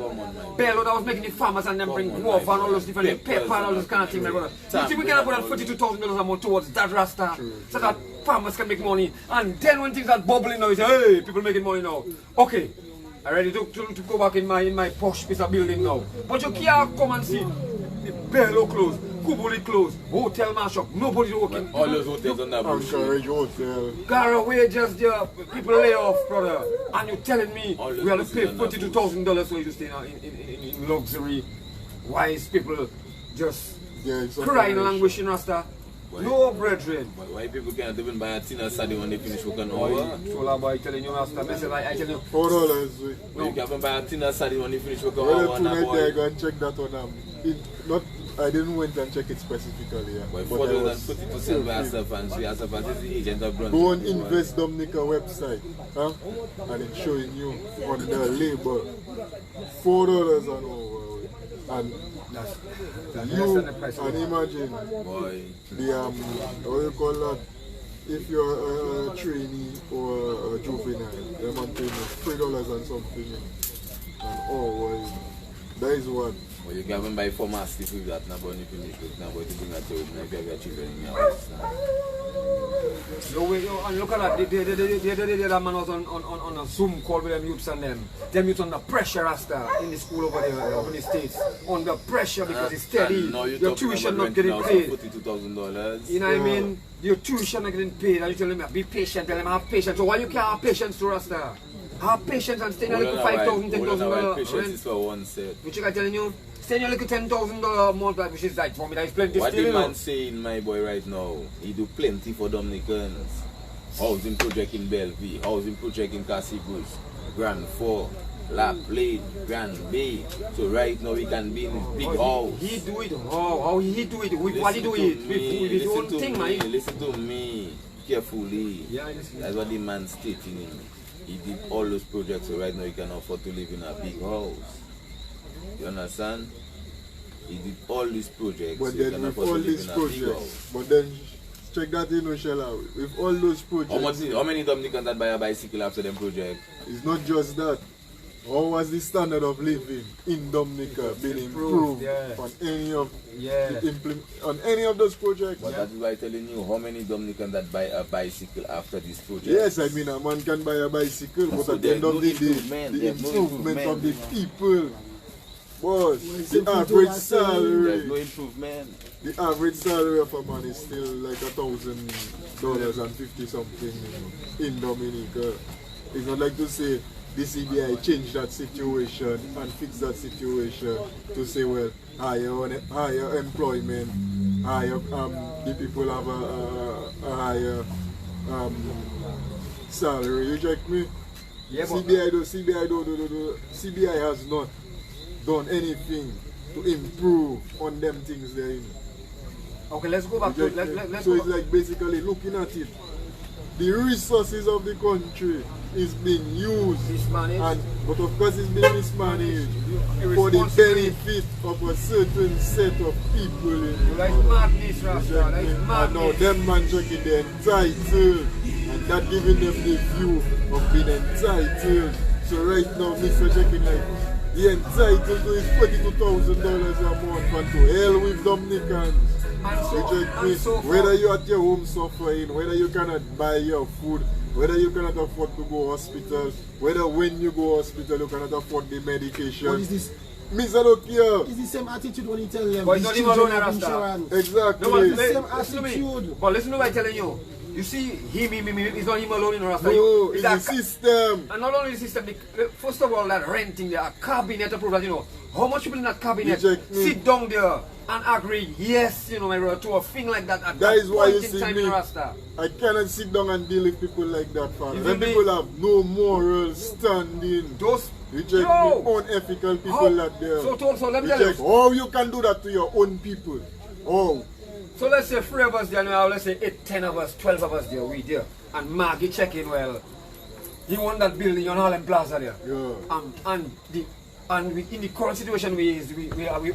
Bello that was making the farmers and then bring dwarf and all those different pepper and all those kind of things, my brother. You think we can put that $42,000 a month towards that Rasta so that farmers can make money? And then when things are bubbling now, you say, hey, people making money now. Okay. I'm ready to go back in my posh piece of building now. But you can't come and see the Bello closed, Kubuli closed, hotel mash up, nobody's working. All those hotels on that bullshit. Anchorage Hotel. Gara wages there, people lay off, brother. And you're telling me we have to pay $42,000 for you to stay in luxury. Why is people just crying and languishing, Rasta? No, brethren. Why people can't even buy a tin Saturday when they finish work an hour? Solar boy telling you, Rasta, I tell you. $4. You can't even buy a tin Saturday when they finish work an Well, hour. tonight I go and check that one. I didn't went and check it specifically. Yeah. But But I was 40% by herself and she has a the agent of Brunswick. go on Invest Dominica website, huh? And it's showing you on the label $4 an hour. And you and imagine Boy. the what you call that? If you're a trainee or a juvenile, they man pay you $3 and something. And well, that is what. Well, you can even buy 4 masks with that now, but you finish with now, but you bring that to it now if you have your children in your house. And look at that, the other man was on a Zoom call with them youths and them. Them youths under pressure, Rasta, in the school over there, over in the States. Under pressure because it's steady. Your tuition not getting paid. $42,000. You know what I mean? Your tuition not getting paid. And you tell them, be patient, tell them have patience. So why you can't have patience to Rasta? Have patience and stay in a little $5,000, $10,000 patience is for one set. Which I telling you? Stay in a little $10,000 a month, which is like for me, that is plenty What still, the you know. man saying, my boy, right now, he do plenty for Dominicans. Housing project in Bellevue, housing project in Cassibus, Grand 4, La Plate, Grand Bay. So right now we can be in his big house. He do it. How he do it? With what he do it? With his own thing, man. Listen to me carefully. Yeah, I listen. That's what the man stating him. He did all those projects, so right now he can afford to live in a big house. You understand? He did all these projects, But so he then can with afford all to live these in a big projects, house. but then check that in, Shella. With all those projects, How many Dominicans that buy a bicycle after them project? it's not just that. How was the standard of living in Dominica been improved on any of on any of those projects? But that is why I'm telling you, how many Dominicans that buy a bicycle after this project? Yes, I mean a man can buy a bicycle, but So at the end of the day, improvement, the there's no improvement of the improvement. people. Boss, it's the simple to average that, sir. There's salary, no improvement. the average salary of a man is still like $1,000 and 50 something in Dominica. It's not like to say the CBI change that situation and fix that situation to say, well, higher employment, higher the people have a higher salary. You check me? Yeah, CBI has not done anything to improve on them things there. You know. Okay, let's go back to let's so go it's like basically looking at it. The resources of the country is being used, mismanaged. but of course it's being mismanaged for the benefit of a certain set of people. You know. That's madness, Rasta. That is And madness. now them man checking the entitled and that giving them the view of being entitled. So right now Mr. checking like the entitled to is $22,000 a month and to hell with Dominicans. Whether you're at your home suffering, whether you cannot buy your food, whether you cannot afford to go hospital, whether when you go hospital you cannot afford the medication. What is this? Mr. Look here. It's the same attitude when you tell them. But it's not even alone, have Rasta. insurance. Exactly. No, but Same listen to me. attitude. But listen to what I'm telling you. You see, him, it's not him alone in Rasta. No, it's the system. And not only the system, first of all, that renting there, a cabinet approval, that, you know, how much people in that cabinet sit down there and agree, yes, you know, my brother, to a thing like that at that is why you in see time me. in Rasta. I cannot sit down and deal with people like that, father. You When feel me? people have no moral standing. Those, You check me, unethical people like there. so let me You tell check, you. how you can do that to your own people? Oh. So let's say 3 of us there now, let's say 8, 10 of us, 12 of us there, we there. And Maggie checking, well, you want that building on Harlem Plaza there. Yeah. And in the current situation we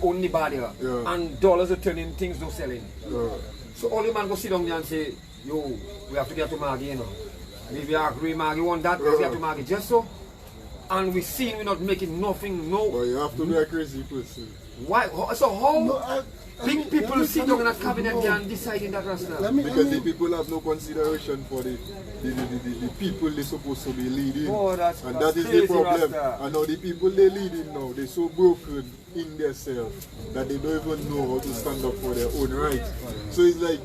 own the bar there. Yeah. And dollars are turning, things not selling. Yeah. So all the man go sit down there and say, yo, we have to get to Maggie, you know. If you agree Maggie want that, we have to Maggie just so. And we see we're not making nothing, no. But you have to be a crazy person. Why? So how No, big people sit down in that cabinet there and deciding that Rasta? Because the people have no consideration for the people they're supposed to be leading. Oh, and that's that is crazy, the problem. Rasta. And now the people they're leading now, they're so broken in themselves that they don't even know how to stand up for their own rights. So it's like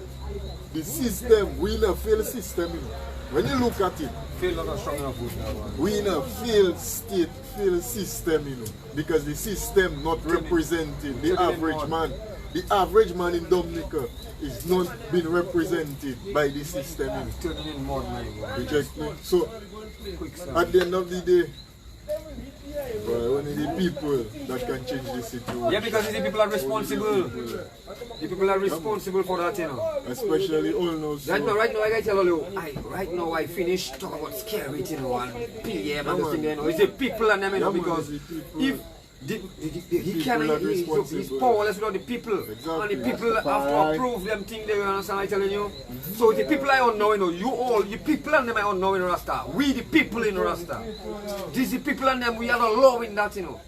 the system, we in a failed system. You know. When you look at it, Feel not strong enough with now. we in a failed state, failed system, you know, because the system not representing the average man. The average man in Dominica is not being represented by the system. You know. Turning in more money. Reject me. So, at the end of the day, only the people that can change the situation. Yeah, because the people are responsible. The people are responsible for that, you know. Especially all those. Right now, like I tell you, right now I finished talking about scary, you know, and PM and the thing, you know. It's the people and them, you know, because if he cannot, he's powerless without the people. Exactly. And the people have to approve them things, you understand what I'm telling you? So the people I don't know, you know, you all, the people and them I don't know in Rasta. We the people in Rasta. These the people and them, we are allowing that, you know.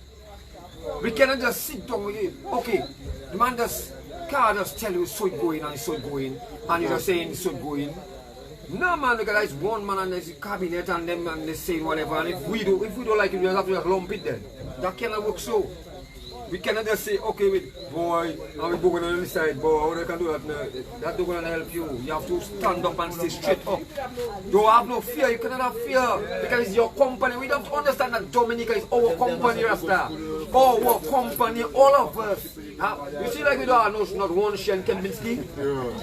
We cannot just sit down with it. Okay, the man can't just tell you so it going and so it going, and you're just saying so it going. No man, because there's one man and there's a cabinet and them and they saying whatever, and if we don't like it, we have to just lump it then. That cannot work so. We cannot just say, okay, with boy, and we go on the side, boy, how they can do that? No, that's not going to help you. You have to stand up and stay straight up. Don't have no fear, you cannot have fear, because it's your company. We have to understand that Dominica is our company, Rasta. Our company, all of us. You see, like we don't have not one share in Kempinski,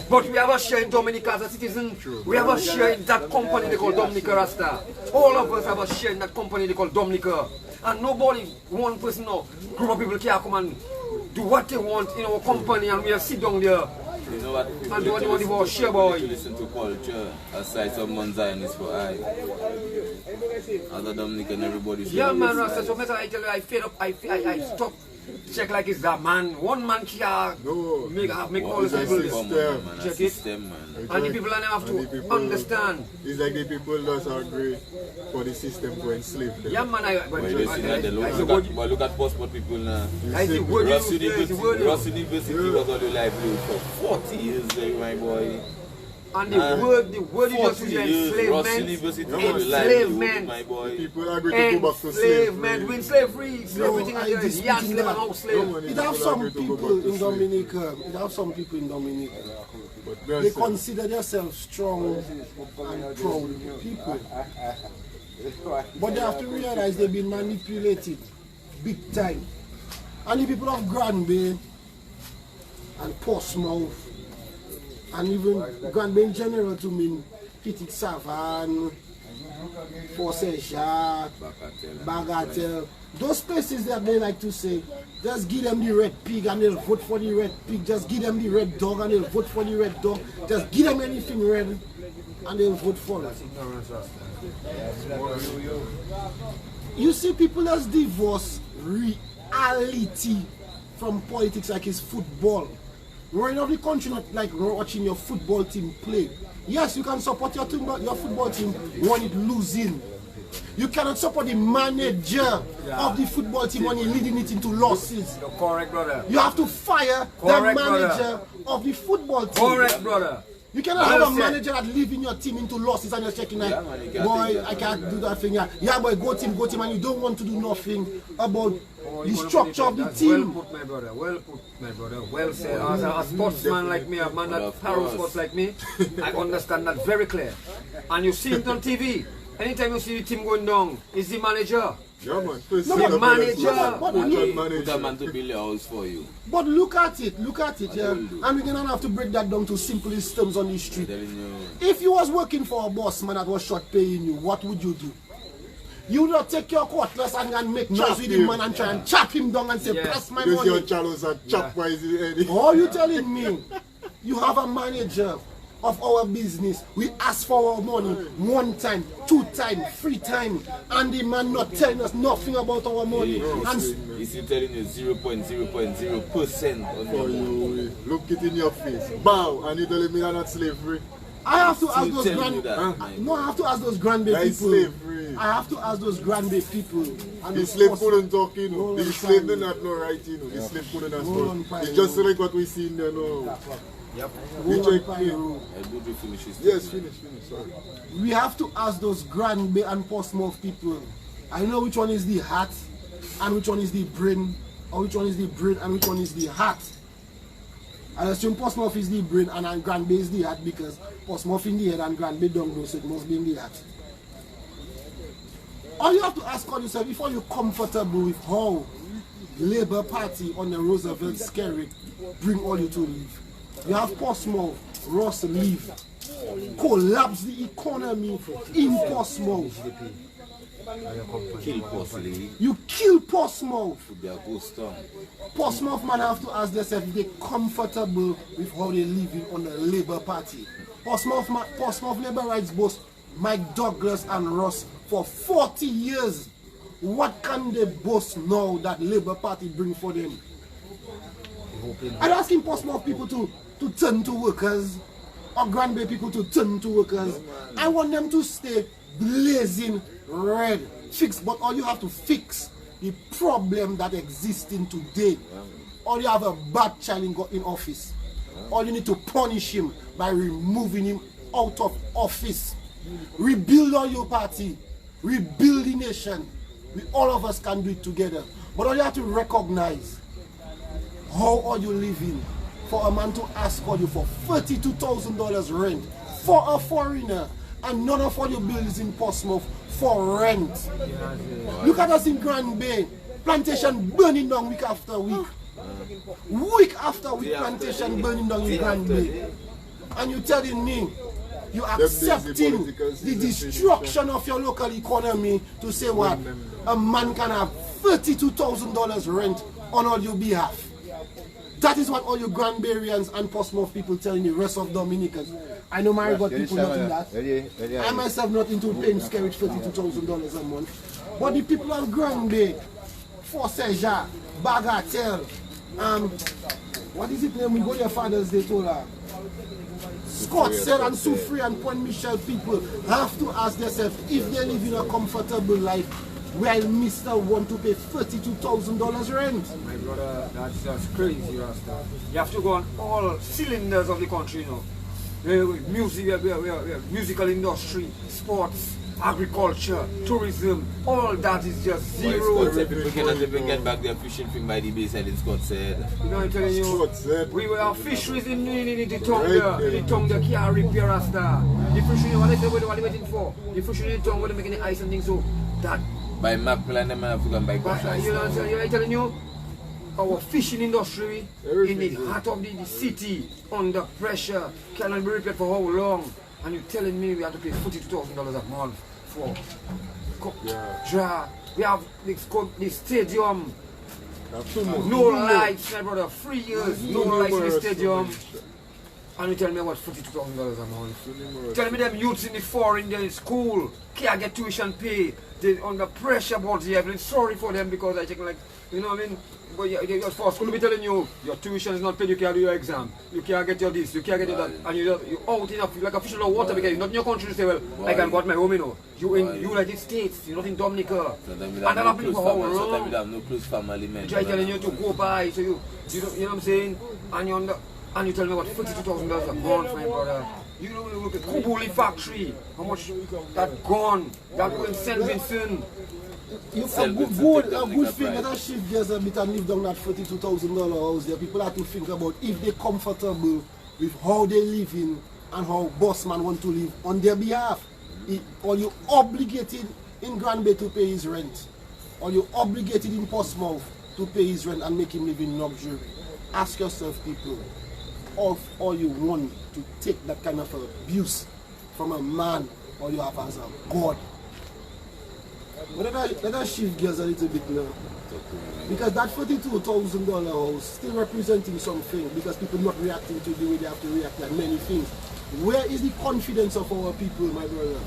but we have a share in Dominica as a citizen. We have a share in that company they call Dominica, Rasta. All of us have a share in that company they call Dominica. And nobody, one person or group of people can come and do what they want in our company, and we have sit down there. You know what? And do what they want to share, boy. Listen to culture aside from Moun Séwyè is for I. Other Dominican, everybody. Yeah, man, Rasta. So, I tell you, I fed up, I stop. Check like it's that man. One man can make all the people check it. And the people have to understand. It's like the people that agree for the system to enslave them. Yeah, man, but look at passport people now. Ross University was all your livelihood for 40 years, my boy. And the word you just use enslavement, my boy. People agree to go back to enslavement, when slavery, everything is yard slave and house slave. It have some people in Dominica, they consider themselves strong and proud people. But they have to realize they've been manipulated big time. And the people of Granby and Portsmouth and even Granby in general to mean Petit Savan, Forsesha, Bagatelle, those places that they like to say, just give them the red pig and they'll vote for the red pig, just give them the red dog and they'll vote for the red dog, just give them anything red and they'll vote for it. You see, people that's divorce reality from politics like it's football. We're in the country not like watching your football team play. Yes, you can support your team, but your football team when it losing. You cannot support the manager of the football team when you're leading it into losses. You're correct, brother. You have to fire the manager of the football team. Correct, brother. You cannot have a manager that leaving your team into losses and you're checking like, boy, I can't do that thing. Yeah, boy, go team, and you don't want to do nothing about the structure of the team. Well put, my brother. Well put, my brother. Well said. As a sportsman like me, a man that follows sports like me, I understand that very clear. And you see it on TV. Anytime you see the team going down, it's the manager. Yeah, man. The manager. Put a man to build a house for you. But look at it, yeah. And we're gonna have to break that down to simplest terms on the street. If you was working for a boss man that was short paying you, what would you do? You would not take your cutlass and make noise with him man and try and chop him down and say, press my money. Your channels are chop wise in the All you telling me, you have a manager of our business, we ask for our money 1 time, 2 times, 3 times, and the man not telling us nothing about our money. He's telling you 0.0% on your money. Look it in your face, bow, and you telling me that's not slavery. I have to ask those I have to ask those Granby people. Slavery. I have to ask those Granby people. And the slave couldn't talk, you know. The slave didn't have no right, you know. The slave couldn't have spoken. It's just like what we see in there now. Yep. Yes, finish, sorry. We have to ask those Granby and Portsmouth people. I know which one is the heart and which one is the brain, or which one is the brain and which one is the heart. I assume Portsmouth is the brain and Granby is the heart because Portsmouth in the head and Granby don't go, so it must be in the heart. All you have to ask on yourself before you're comfortable with how Labour Party on the Roosevelt scary bring all you to leave. You have Portsmouth, Ross leave, collapse the economy in Portsmouth. Kill Portsmouth. You kill Portsmouth. Portsmouth man have to ask themselves if they're comfortable with how they're living on the Labour Party. Portsmouth Labour Rights boss Mike Douglas and Ross for 40 years. What can they boast now that Labour Party bring for them? I'm asking Portsmouth people to turn to workers, or Granby people to turn to workers. I want them to stay blazing red. But all you have to fix the problem that exists in today. Or you have a bad child in office. Or you need to punish him by removing him out of office. Rebuild all your party. Rebuild the nation. All of us can do it together. But all you have to recognize, how are you living for a man to ask you for $32,000 rent for a foreigner and none of all your bills in Portsmouth for rent? Look at us in Granby, plantation burning down week after week. Week after week, plantation burning down in Granby. And you're telling me you accepting the destruction of your local economy to say what? A man can have $32,000 rent on all your behalf. That is what all you Granbarians and Portsmouth people telling the rest of Dominicans. I know my God people not in that. I myself not into paying scary $32,000 a month. But the people of Granby, Forsesha, Bagatelle, what is it name we go to your Father's Day told her? Scott said and Soufri and Point Michel people have to ask themselves if they live in a comfortable life while Mr. want to pay $32,000 rent. My brother, that's crazy, Rasta. You have to go on all cylinders of the country, you know. Music, musical industry, sports, agriculture, tourism, all that is just zero. People cannot even get back their fishing thing by the bayside in Scott said. You know, I'm telling you, we have fisheries in the tongue there. The tongue there can't repair us there. The fishery, what they say, what are they waiting for? The fishery in the tongue, what they're making the ice and things, so that. By mackerel and them have to go and buy cash. You know what I'm telling you? Our fishing industry in the heart of the city, under pressure, cannot be repaired for how long? And you're telling me we have to pay $42,000 a month for draw. We have the stadium, no lights, my brother, 3 years, no lights in the stadium. And you tell me what, $42,000 a month? Tell me them youths in the foreign, they're in school, can't get tuition pay, they're under pressure about the I'm sorry for them because I think like, you know what I mean? But your for school be telling you, your tuition is not paid, you can't do your exam, you can't get your this, you can't get your that, and you're out in like a fish in the water because you're not in your country to say, well, I can go to my home, you know. You in United States, you're not in Dominica. And that happened for how long? Sometimes we have no close family members. They're telling you to go by, so you know what I'm saying? And you tell me what, $42,000 a month, my brother. You know, look at Kubuli factory, how much that gone, that go in St. Vincent. A good thing that I shift gears a bit and live down that $42,000 house there. People have to think about if they're comfortable with how they live in and how boss man want to live on their behalf. Or you obligated in Grand Bay to pay his rent, or you obligated in Portsmouth to pay his rent and make him live in luxury. Ask yourself, people, or you want to take that kind of abuse from a man, or you have as a God. But let us shift gears a little bit now. Because that $42,000 house still representing something because people not reacting to the way they have to react at many things. Where is the confidence of our people, my brother?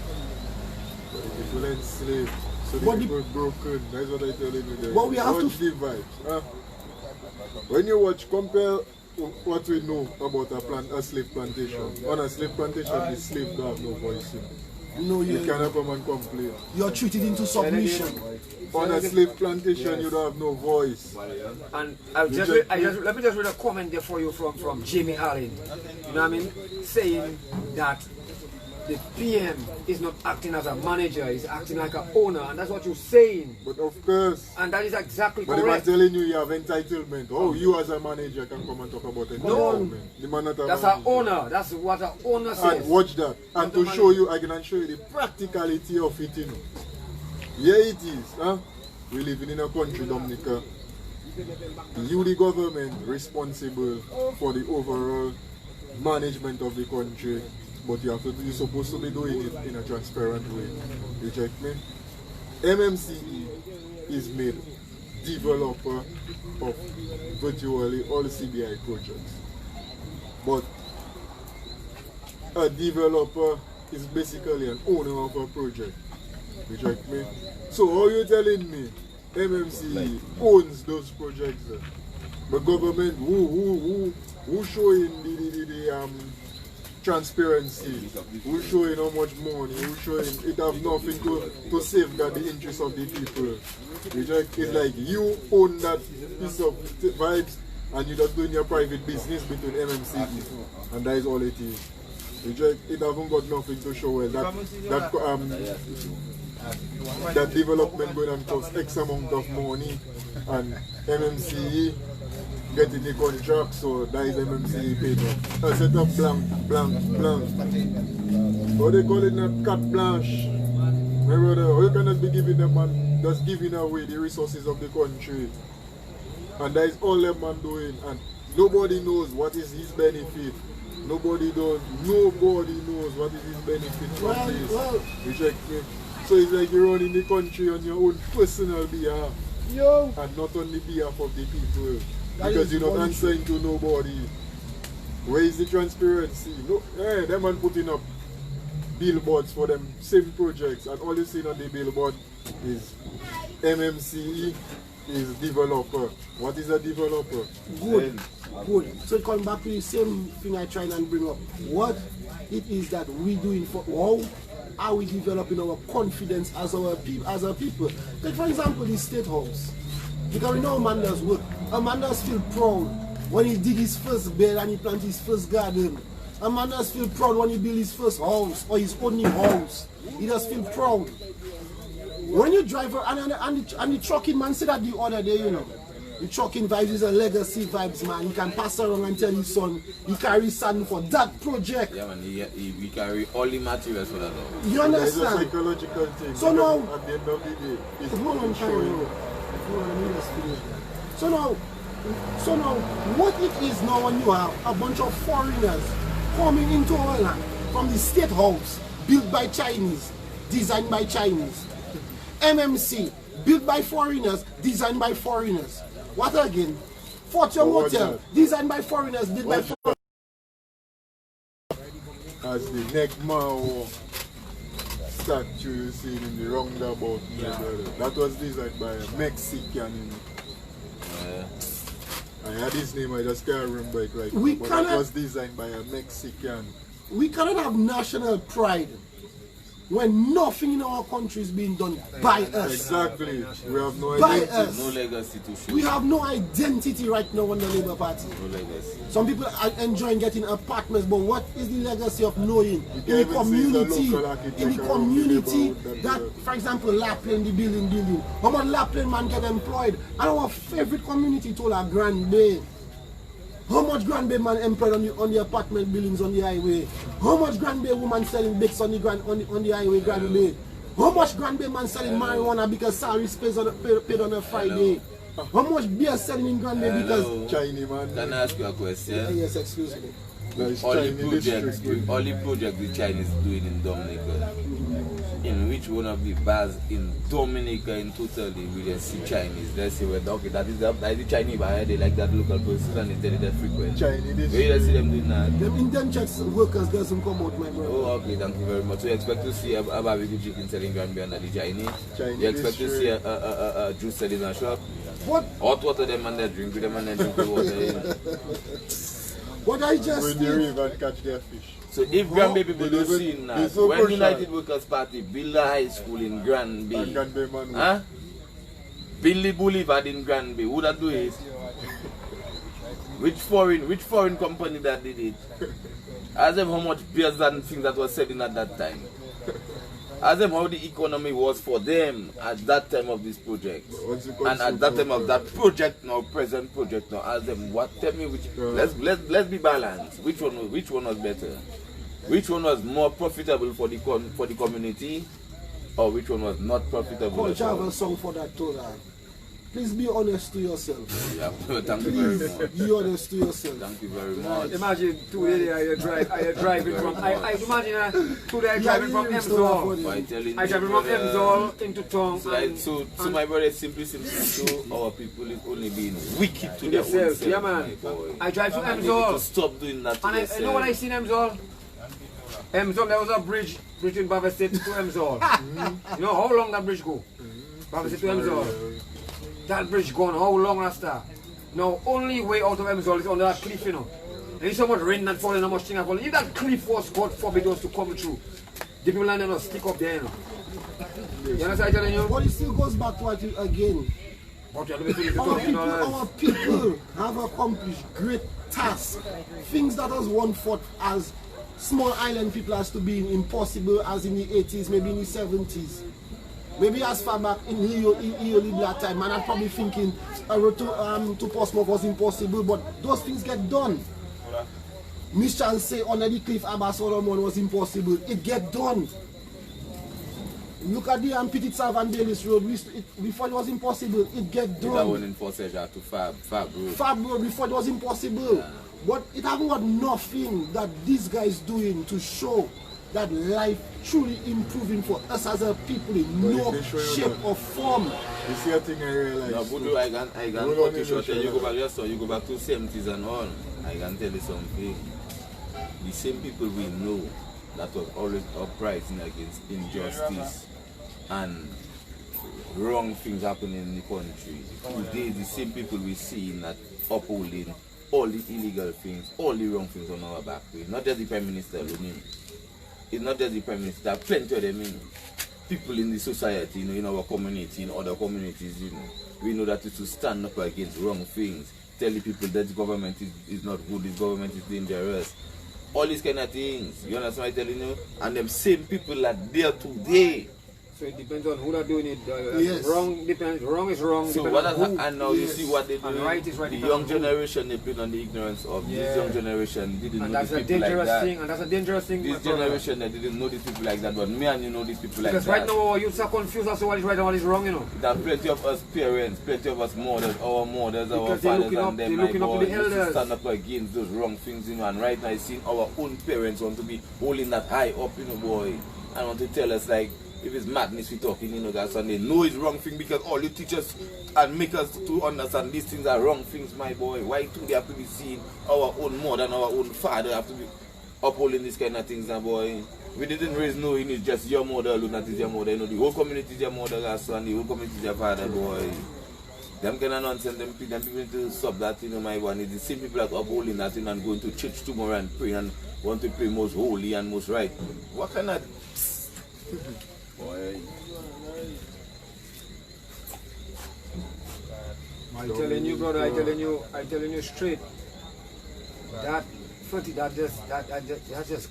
The people enslaved, so the people broken. That's what I tell you there. But we have watch the vibes. Huh? When you watch, compare what we know about a slave plantation. On a slave plantation, the slave don't have no voice. No, you cannot come and complain. You're treated into submission. On a slave plantation, you don't have no voice. And let me just read a comment there for you from Jamie Allen. You know what I mean? Saying that the PM is not acting as a manager, he's acting like an owner, and that's what you're saying. But of course. And that is exactly correct. correct. But I'm telling you, you have entitlement. Oh, you as a manager can come and talk about entitlement. No, that's an owner. That's what an owner says. And watch that. And to show you, I can show you the practicality of it. You know. Yeah, it is. Huh? We live in a country, Dominica. You, the government, responsible for the overall management of the country. But you're supposed to be doing it in a transparent way. You check me? MMCE is made developer of virtually all CBI projects. But a developer is basically an owner of a project. You check me? So how you telling me MMCE owns those projects? The government who showing the transparency, who's showing how much money, who's showing it have nothing to safeguard the interests of the people. It's like you own that piece of vibes and you're just doing your private business between MMCE, and that is all it is. It haven't got nothing to show well. That development going to cost X amount of money and MMCE getting the contract, so that is MMCE paid off. A set of blank. What they call it, not carte blanche. My brother, you cannot be giving them man, just giving away the resources of the country. And that is all them man doing. And nobody knows what is his benefit. Nobody knows what is his benefit from this. You check me. So it's like you're running the country on your own personal behalf. And not on the behalf of the people. Because you're not answering to nobody. Where is the transparency? No, them man putting up billboards for them same projects, and all you see on the billboard is MMCE is developer. What is a developer? Good. So coming back to the same thing I try and bring up. What it is that we doing for how are we developing our confidence as a people? Take for example the State House. Because we know a man does work. A man does feel proud when he dig his first bed and he plant his first garden. A man does feel proud when he build his first house or his only house. He does feel proud. When you drive and the trucking man said that the other day, you know. The trucking vibes is a legacy vibes, man. He can pass around and tell his son he carry sand for that project. Yeah, man, we carry all the materials for that. You understand? It's a psychological thing. So now, at the end of the day, it's showing. So now, what it is now when you have a bunch of foreigners coming into our land from the State House, built by Chinese, designed by Chinese. MMC, built by foreigners, designed by foreigners. What again? Fortune Hotel, designed by foreigners, built by foreigners. As the neck Mao statue you see in the roundabout, that was designed by a Mexican. I had his name, I just can't remember it right now, but that was designed by a Mexican. We cannot have national pride when nothing in our country is being done by us. Exactly. We have no by identity. us. No legacy to show. We have no identity right now in the Labour Party. No legacy. Some people are enjoying getting apartments, but what is the legacy of knowing in the community, that, for example, Lapland, the building, how much Lapland man get employed? And our favorite community told our Grand Bay. How much Grand Bay man employed on the apartment buildings on the highway? How much Grand Bay woman selling bakes on the highway Grand Bay? How much Grand Bay man selling marijuana because salary is paid on a Friday? How much beer selling in Grand Bay because Chinese man? Can I ask you a question? Yes, excuse me. All the projects the Chinese doing in Dominica, in which one of the bars in Dominica in totally we just see Chinese? Let's say well, okay, that is the Chinese bar, they like that local person and they tell it that frequent. Chinese. Where you see them doing that? Them Indian checks workers doesn't come out, my brother. Oh, okay, thank you very much. So you expect to see a barbecue chicken selling Grand Bay under the Chinese? You expect to see a juice selling in a shop? What? Hot water them and they drink with them and they drink with water. What I just When the river and catch their fish. So if Grand Bay people don't see that, so when United Workers Party build a high school in Grand Bay, huh? Build the boulevard in Grand Bay, who that do it? Which foreign company that did it? Ask them how much beers and things that was selling at that time. Ask them how the economy was for them at that time of this project. And at that time of that project now, present project now, ask them what, tell me which, let's be balanced. Which one was better? Which one was more profitable for the community? Or which one was not profitable? Culture have a song for that too. Please be honest to yourself. Yeah, thank you very much. Be honest to yourself. Thank you very much. Imagine today I driving from imagine today I driving from Emsall. I driving from Emsall into town. So my brother, simply so our people is only being wicked to themselves. Yeah man. I drive to Emsall. Stop doing that. And I know what I see in Emsall. Emsall, there was a bridge between Bavastet to Emsall. You know how long that bridge go? Bavastet to Emsall. That bridge gone how long Rasta? Now only way out of Emsall is under that cliff, you know. And if so much rain that falling, how much thing falling. If that cliff was God forbid us to come through, the people land and stick up there, you know. You understand what I'm telling you? But it still goes back to what you again. Our people have accomplished great tasks. Things that was one thought as small island people as to be impossible as in the 80s, maybe in the 70s. Maybe as far back in Libya time, man, I'm probably thinking a road to Portsmouth was impossible, but those things get done. Michel say under the cliff Abba Solomon was impossible. It get done. Look at the Petit Savan Davis Road. Before it was impossible, it get done. That one in Forceja to Fab Road. Fab Road before it was impossible. Yeah. But it haven't got nothing that these guys doing to show that life truly improving for us as a people in no shape or form. You see a thing I realize. No, Budu, I can cut you short. You go back yesterday, you go back to 70s and all. I can tell you something. The same people we know that was always uprising against injustice and wrong things happening in the country. Today, the same people we see that upholding all the illegal things, all the wrong things on our back way. Not just the Prime Minister alone. It's not just the Prime Minister, plenty of them, people in the society, in our community, in other communities, we know that it's to stand up against wrong things, tell the people that the government is not good, this government is dangerous. all these kind of things. You understand what I'm telling you? And them same people are there today. So it depends on who are doing it. Yes. Wrong depends. Wrong is wrong. So depends what on has, who. and now you see what they do. And right is right. The depends young on who. generation, they put on the ignorance of this young generation. Didn't And know that's these a people like dangerous that. thing. And that's a dangerous thing. This generation, they didn't know these people like that. But me and you know these people like because that. right now our youths are confused as to what is right and what is wrong, you know. There are plenty of us parents, plenty of us mothers, our mothers, our Because they're fathers, looking up- and them, they're my looking up to boy, the used to elders. stand up against those wrong things, you know. And right now, I seen our own parents want to be holding that high up, you know, boy. And want to tell us like, if it's madness we talking, you know, guys, and they know it's wrong thing because all you teach us and make us to understand these things are wrong things, my boy. Why do they have to be seeing our own mother and our own father have to be upholding these kind of things, my boy? We didn't raise no, it's just your mother alone, that is your mother, you know, the whole community is your mother, guys, and the whole community is your father, boy. Them kind of nonsense, them people need to stop that, you know, my boy. And it's the same people that are upholding that, you know, and going to church tomorrow and pray and want to pray most holy and most right. What kind of... Boy. I'm telling you, brother. I'm telling you straight. That's just.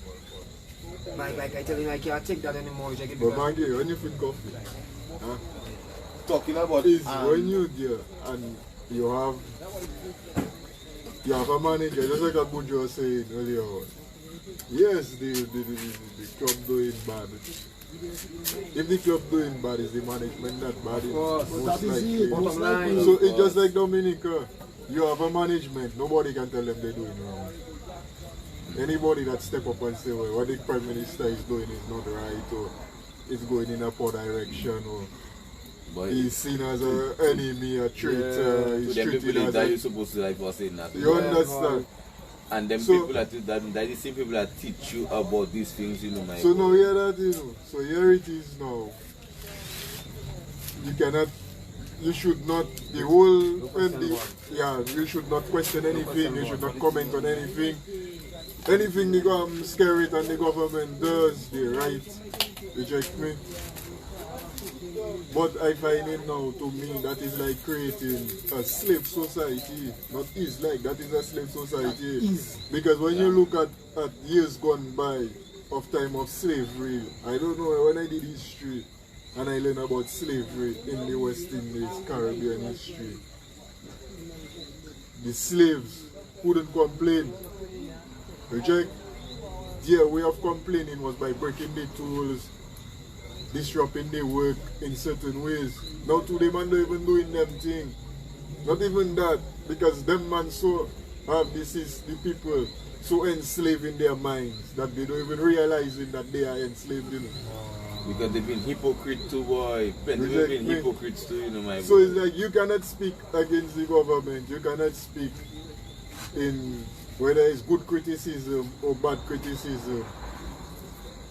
Like I tell you, I can't take that anymore. But Maggie, when you feel coffee, huh? Talking about is when you there and you have a manager, just like Abuja was saying earlier on. Yes, the club doing bad. If the club doing bad, is the management not bad? That is it. Most likely. So it's just like Dominica. You have a management, nobody can tell them they're doing wrong. Anybody that step up and say, well, what the Prime Minister is doing is not right, or is going in a poor direction, or he's seen as an enemy, a traitor, he's to them treated people as that a... you're supposed to like for saying that. You understand? And them So- people that the same people that teach you about these things, you know, my So now hear that, you know. So here it is now. You should not, the whole, you should not question anything, you should not comment on anything. Anything the scare and the government does, they right, reject me. But I find it now, to me, that is like creating a slave society. Not is like, that is a slave society. Because when you look at years gone by of time of slavery, I don't know, when I did history and I learned about slavery in the West Indies, Caribbean history, the slaves couldn't complain. Reject. Their way of complaining was by breaking the tools, disrupting their work in certain ways. Now today man don't even doing them thing. Not even that, because them man so have this is the people so enslaved in their minds that they don't even realizing that they are enslaved, you know. because they've been hypocrite too, boy. They've been hypocrites too, you know, my boy. So it's like you cannot speak against the government, you cannot speak in whether it's good criticism or bad criticism.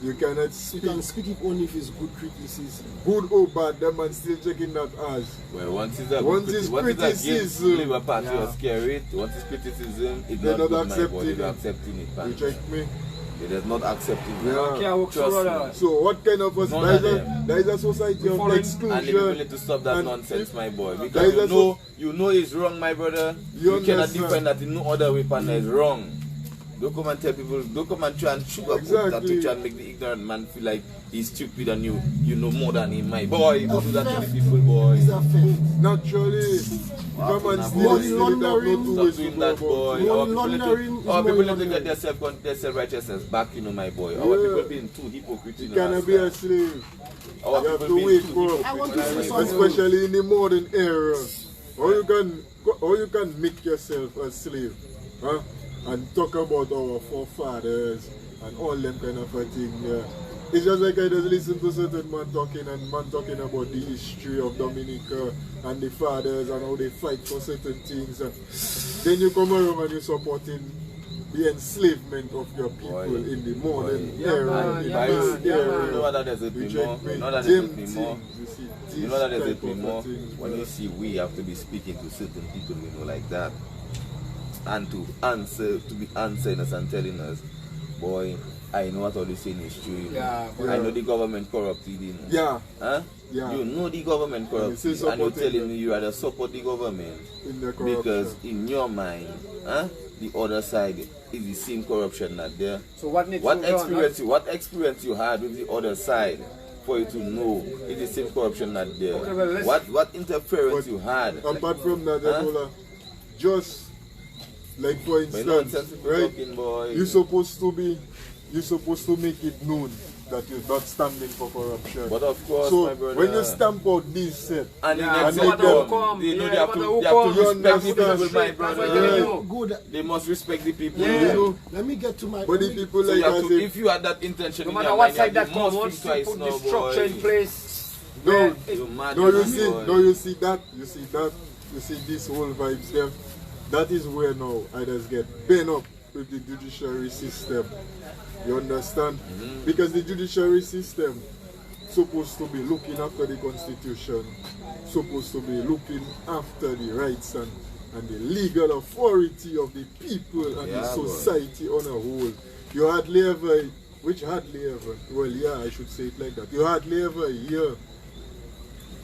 You cannot speak. You can speak it only if it's good criticism. Good or bad, that man still checking that as. Well, once it's a criticism, Labour Party or scare it, once it's criticism, it's not good, my boy. They're not accepting it, man. You check me. They are not accepting it. Yeah. Trust me. So what kind of us? There is a society of exclusion. And the people need to stop that nonsense, my boy. There Because is you know it's wrong, my brother. You cannot understand. defend that in no other way, partner, is wrong. Don't come and tell people, don't come and try and sugarcoat that to try and make the ignorant man feel like he's stupid and you know more than him, my boy. Don't do that to the people, boy. It's a theft. Naturally. Come and steal it, Stop doing that, boy. Our people need to get their self-righteousness back, you know, my boy. Our people being too hypocrite, you know. You cannot be a slave. Our You have people to being wait too for, I want to say hypocrite. something. especially in the modern era, or you can make yourself a slave, huh? And talk about our forefathers and all them kind of a thing. Yeah. It's just like I just listen to certain man talking about the history of Dominica and the fathers and how they fight for certain things. And then you come around and you're supporting the enslavement of your people in the modern era. You know that there's a bit more. You know that there's a bit more. You know that there's a bit more. When you see we have to be speaking to certain people, you know, like that. And to be answering us and telling us, boy, I know what all you're saying is true. You know? I know the government corrupted, you know. Yeah. Huh? Yeah. You know the government corrupted, and you're telling me you rather support the government in the because in your mind, the other side is the same corruption that there. So what needs to be done? What experience you had with the other side for you to know it's the same corruption that there? Okay, well, what interference you had? Apart from that, Ebola, just like for instance, right? You're supposed to make it known that you're not standing for corruption. But of course, so my brother, when you stamp out this set, and yeah, they have to respect the people, my brother. They must respect the people. Yeah. You know, let me get to my. But the people So like you if you had that intention, no in matter your what mind, side that you comes, must once think you twice put now, the structure in boy. place, you see this whole vibes there. That is where now I just get bent up with the judiciary system. You understand? Because the judiciary system supposed to be looking after the constitution, supposed to be looking after the rights and the legal authority of the people and the society on a whole. You hardly ever, well yeah, I should say it like that. You hardly ever hear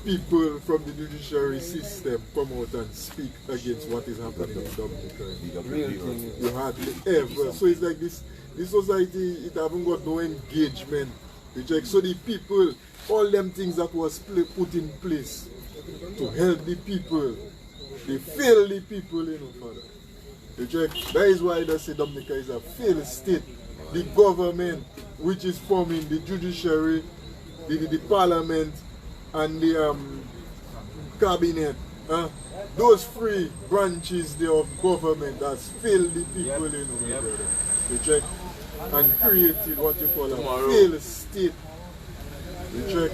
people from the judiciary system come out and speak against what is happening in Dominica. You hardly ever. So it's like this society, it haven't got no engagement. So the people, all them things that was put in place to help the people, they fail the people, you know, Father. That is why they say Dominica is a failed state. The government, which is forming the judiciary, the parliament, and the cabinet, those three branches there of government has failed the people, you know, my brother. You check? And created what you call a failed state. You check?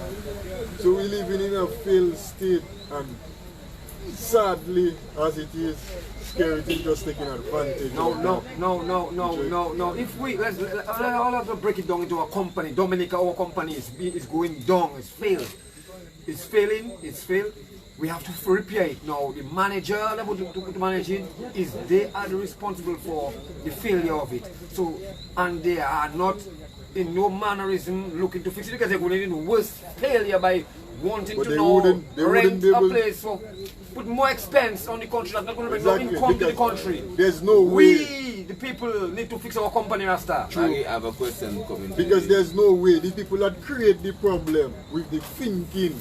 So we living in a failed state, and sadly, as it is, security is just taking advantage. No. If we let's have to break it down into a company. Dominica, our company is going down. It's failed. It's failing. It's failed. We have to repair it. Now the manager to manage it is they are responsible for the failure of it. So and they are not in no mannerism looking to fix it because they're going to worse failure by wanting to rent a place for put more expense on the country that's not going to bring no income to the country. There's no way. We the people need to fix our company, Rasta. I have a question coming. Because there's no way. The people that create the problem with the thinking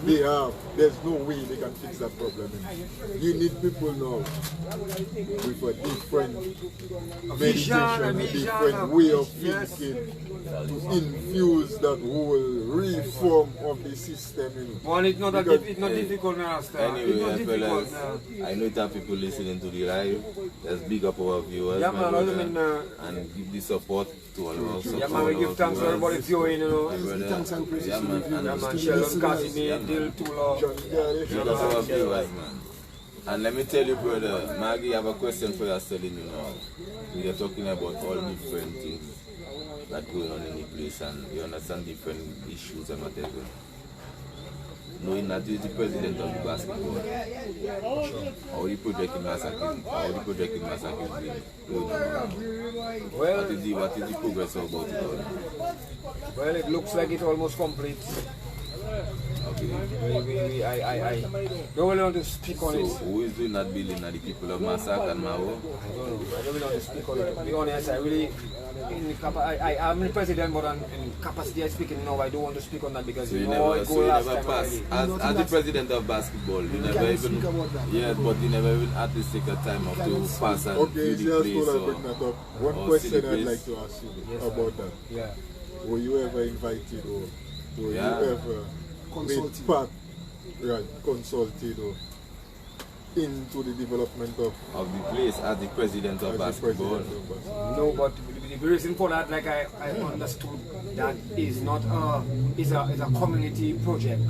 they have, there's no way they can fix that problem. You need people now with a different meditation, a different way of thinking to infuse that whole reform of the system. You know. Well, it's not difficult now, Anyway, fellas, I know that people listening to the live. Let's big up our viewers, and give the support to all of us. Yeah, man, we give thanks to everybody viewing, you know. Thanks and praises to the viewers. Sheldon Casimir, Dil Tula. Big up our viewers, man. And let me tell you, brother, Maggie, I have a question for you telling you now. We are talking about all different things that going on in the place, and you understand different issues and whatever. Knowing that you is the president of the basketball, how the project in Massacre is going on. Well, What is the progress about it all? Well, it looks like it's almost complete. Okay. I don't really want to speak on it. Who is doing that building? Are the people of Massacre and Mao? I don't really want to speak on it. To be honest, I'm the president, but in capacity I speaking now, I don't want to speak on that because so you never pass. As the president of basketball, you never even, but you never even had to take a time off to pass and okay, do the place one question I'd like to ask you about that. Yeah. Were you ever invited or were you ever consulted or into the development of the place as the president of basketball? No, but the reason for that, like I understood, that is not is a community project.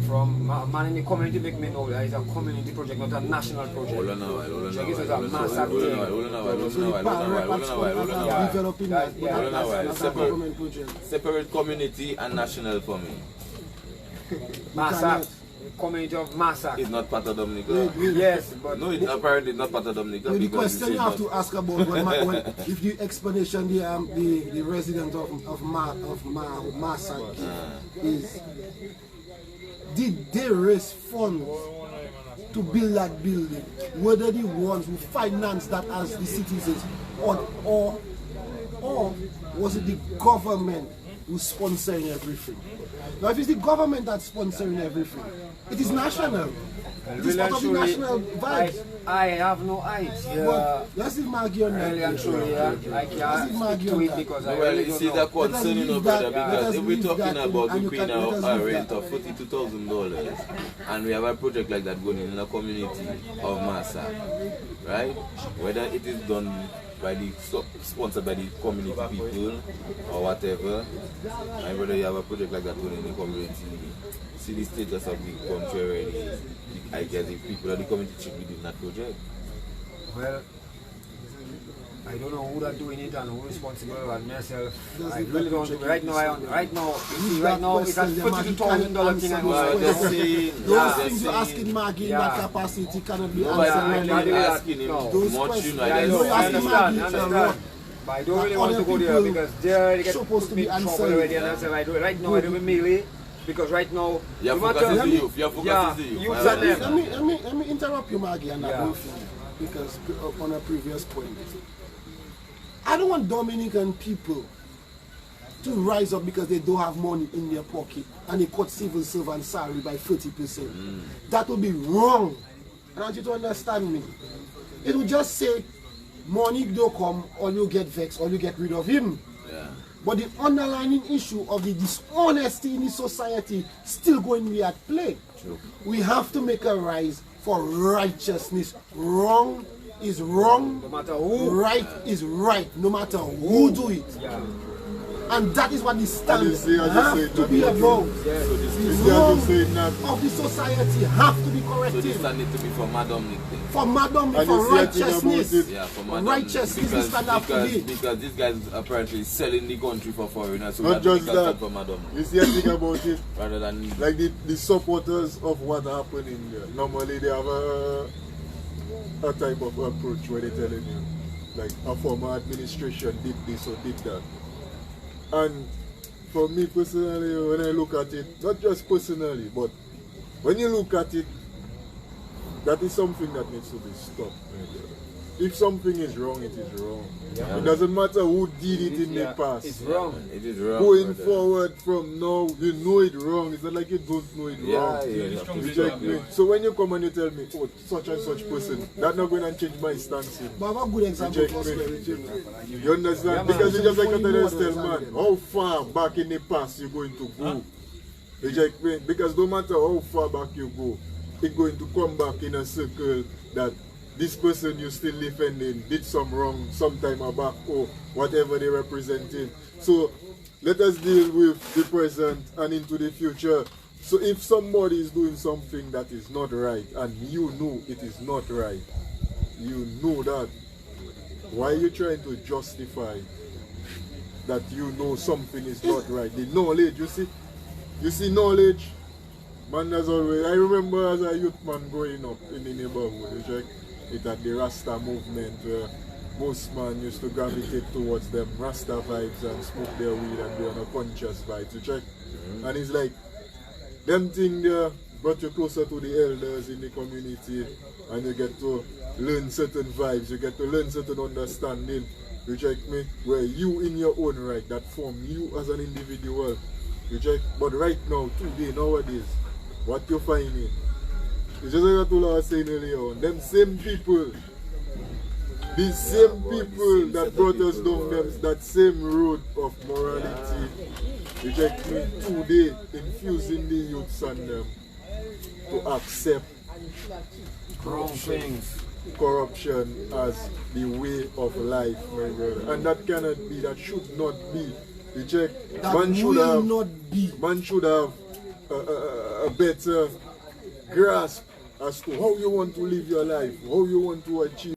From man in the community make me know that it's a community project, not a national project. Hold on now. Separate community and national for me. Massacre. Community of Massacre. It's not part of Dominica. Yes, but no, it's apparently not part of Dominica. The question you have to ask about if the explanation the resident of Massacre is, did they raise funds to build that building, were they the ones who financed that as the citizens, or was it the government who's sponsoring everything? Now, if it's the government that's sponsoring everything, it is national. It is part of the national vibes. I have no idea. But let's leave Maggie on that. Really and truly, I can't speak to it because I Well, really you don't see know. the concern, you know, brother, because if we're talking that about and we you paying can- let us a leave rent that. of $42,000 and we have a project like that going in a community of Massa, right? Whether it is done by the sponsored by the community people or whatever, my brother, you have a project like that going in the community. See the status of the country already. I guess the people of the community should be doing that project. Well, I don't know who that's doing it and who's responsible, and myself, I really don't know. Right now, it's a $42,000 thing. Well, Those Those things you're asking Maggie in that capacity cannot be Nobody answered. actually asking him Those much, you know, I I know, I guess. understand. But I don't really want to go there because there they get supposed to be in trouble answered. already. And I say, right now I do it melee because right now Your no focus matter- is the youth. Your focus is the youth. youth Well, and them. Let me interrupt you, Maggie, and that Yeah. both because on a previous point, I don't want Dominican people to rise up because they don't have money in their pocket and they cut civil servant salary by 30%. That would be wrong. I want you to understand me. It would just say, money don't come, or you get vexed, or you get rid of him. Yeah. But the underlying issue of the dishonesty in the society still going to be at play. True. We have to make a rise for righteousness. Wrong is wrong. No matter who. Right is right, no matter who do it. Yeah. And that is what the standards see, as you have said, to that be is about. Yeah. So this, The as wrong you said, that- of the society have to be so corrected. this stand need to be for Madam Nick then. For Madam, And for you see a thing about righteousness. it. Yeah, for Madam Righteousness is the standard for it. because these guys apparently selling the country for foreigners. So Not we have just to stand that. for Madam You see a thing about it, rather than like the supporters of what happened in there. Normally they have a type of approach where they're telling you, like a former administration did this or did that. And for me personally, when I look at it, not just personally, but when you look at it, that is something that needs to be stopped. If something is wrong, it is wrong. Yeah. It doesn't matter who did it in the past. It's wrong. it is wrong. Going brother. forward from now, you know it wrong. It's not like you don't know it wrong. Yeah, you have to You be check strong. me. So when you come and you tell me, oh, such and such person, that's not going to change my stance. But I have a good example Check for me. Spirit. You understand? Yeah, man. Because it's just like I Before you know tell what man, is how far back in the past you going to go? You check me? Because no matter how far back you go, it's going to come back in a circle that this person you still defending did some wrong some time back or whatever they representing. So let us deal with the present and into the future. So if somebody is doing something that is not right and you know it is not right, you know that, why are you trying to justify that you know something is not right? The knowledge, you see knowledge, man, as always. I remember as a youth man growing up in the neighborhood, you check it at the Rasta movement where most man used to gravitate towards them Rasta vibes and smoke their weed and be on a conscious vibe, you check. And it's like, them thing there brought you closer to the elders in the community and you get to learn certain vibes, you get to learn certain understanding, you check me, where you in your own right, that form you as an individual, you check. But right now, today, nowadays, what you're finding, it's just like what I was saying earlier on, them same people, these same people that brought us down that same road of morality, you check me, today, infusing the youths and them to accept Wrong things. corruption as the way of life, my brother. And that cannot be, that should not be. You check, That man should will have, not be. man should have a better grasp as to how you want to live your life, how you want to achieve.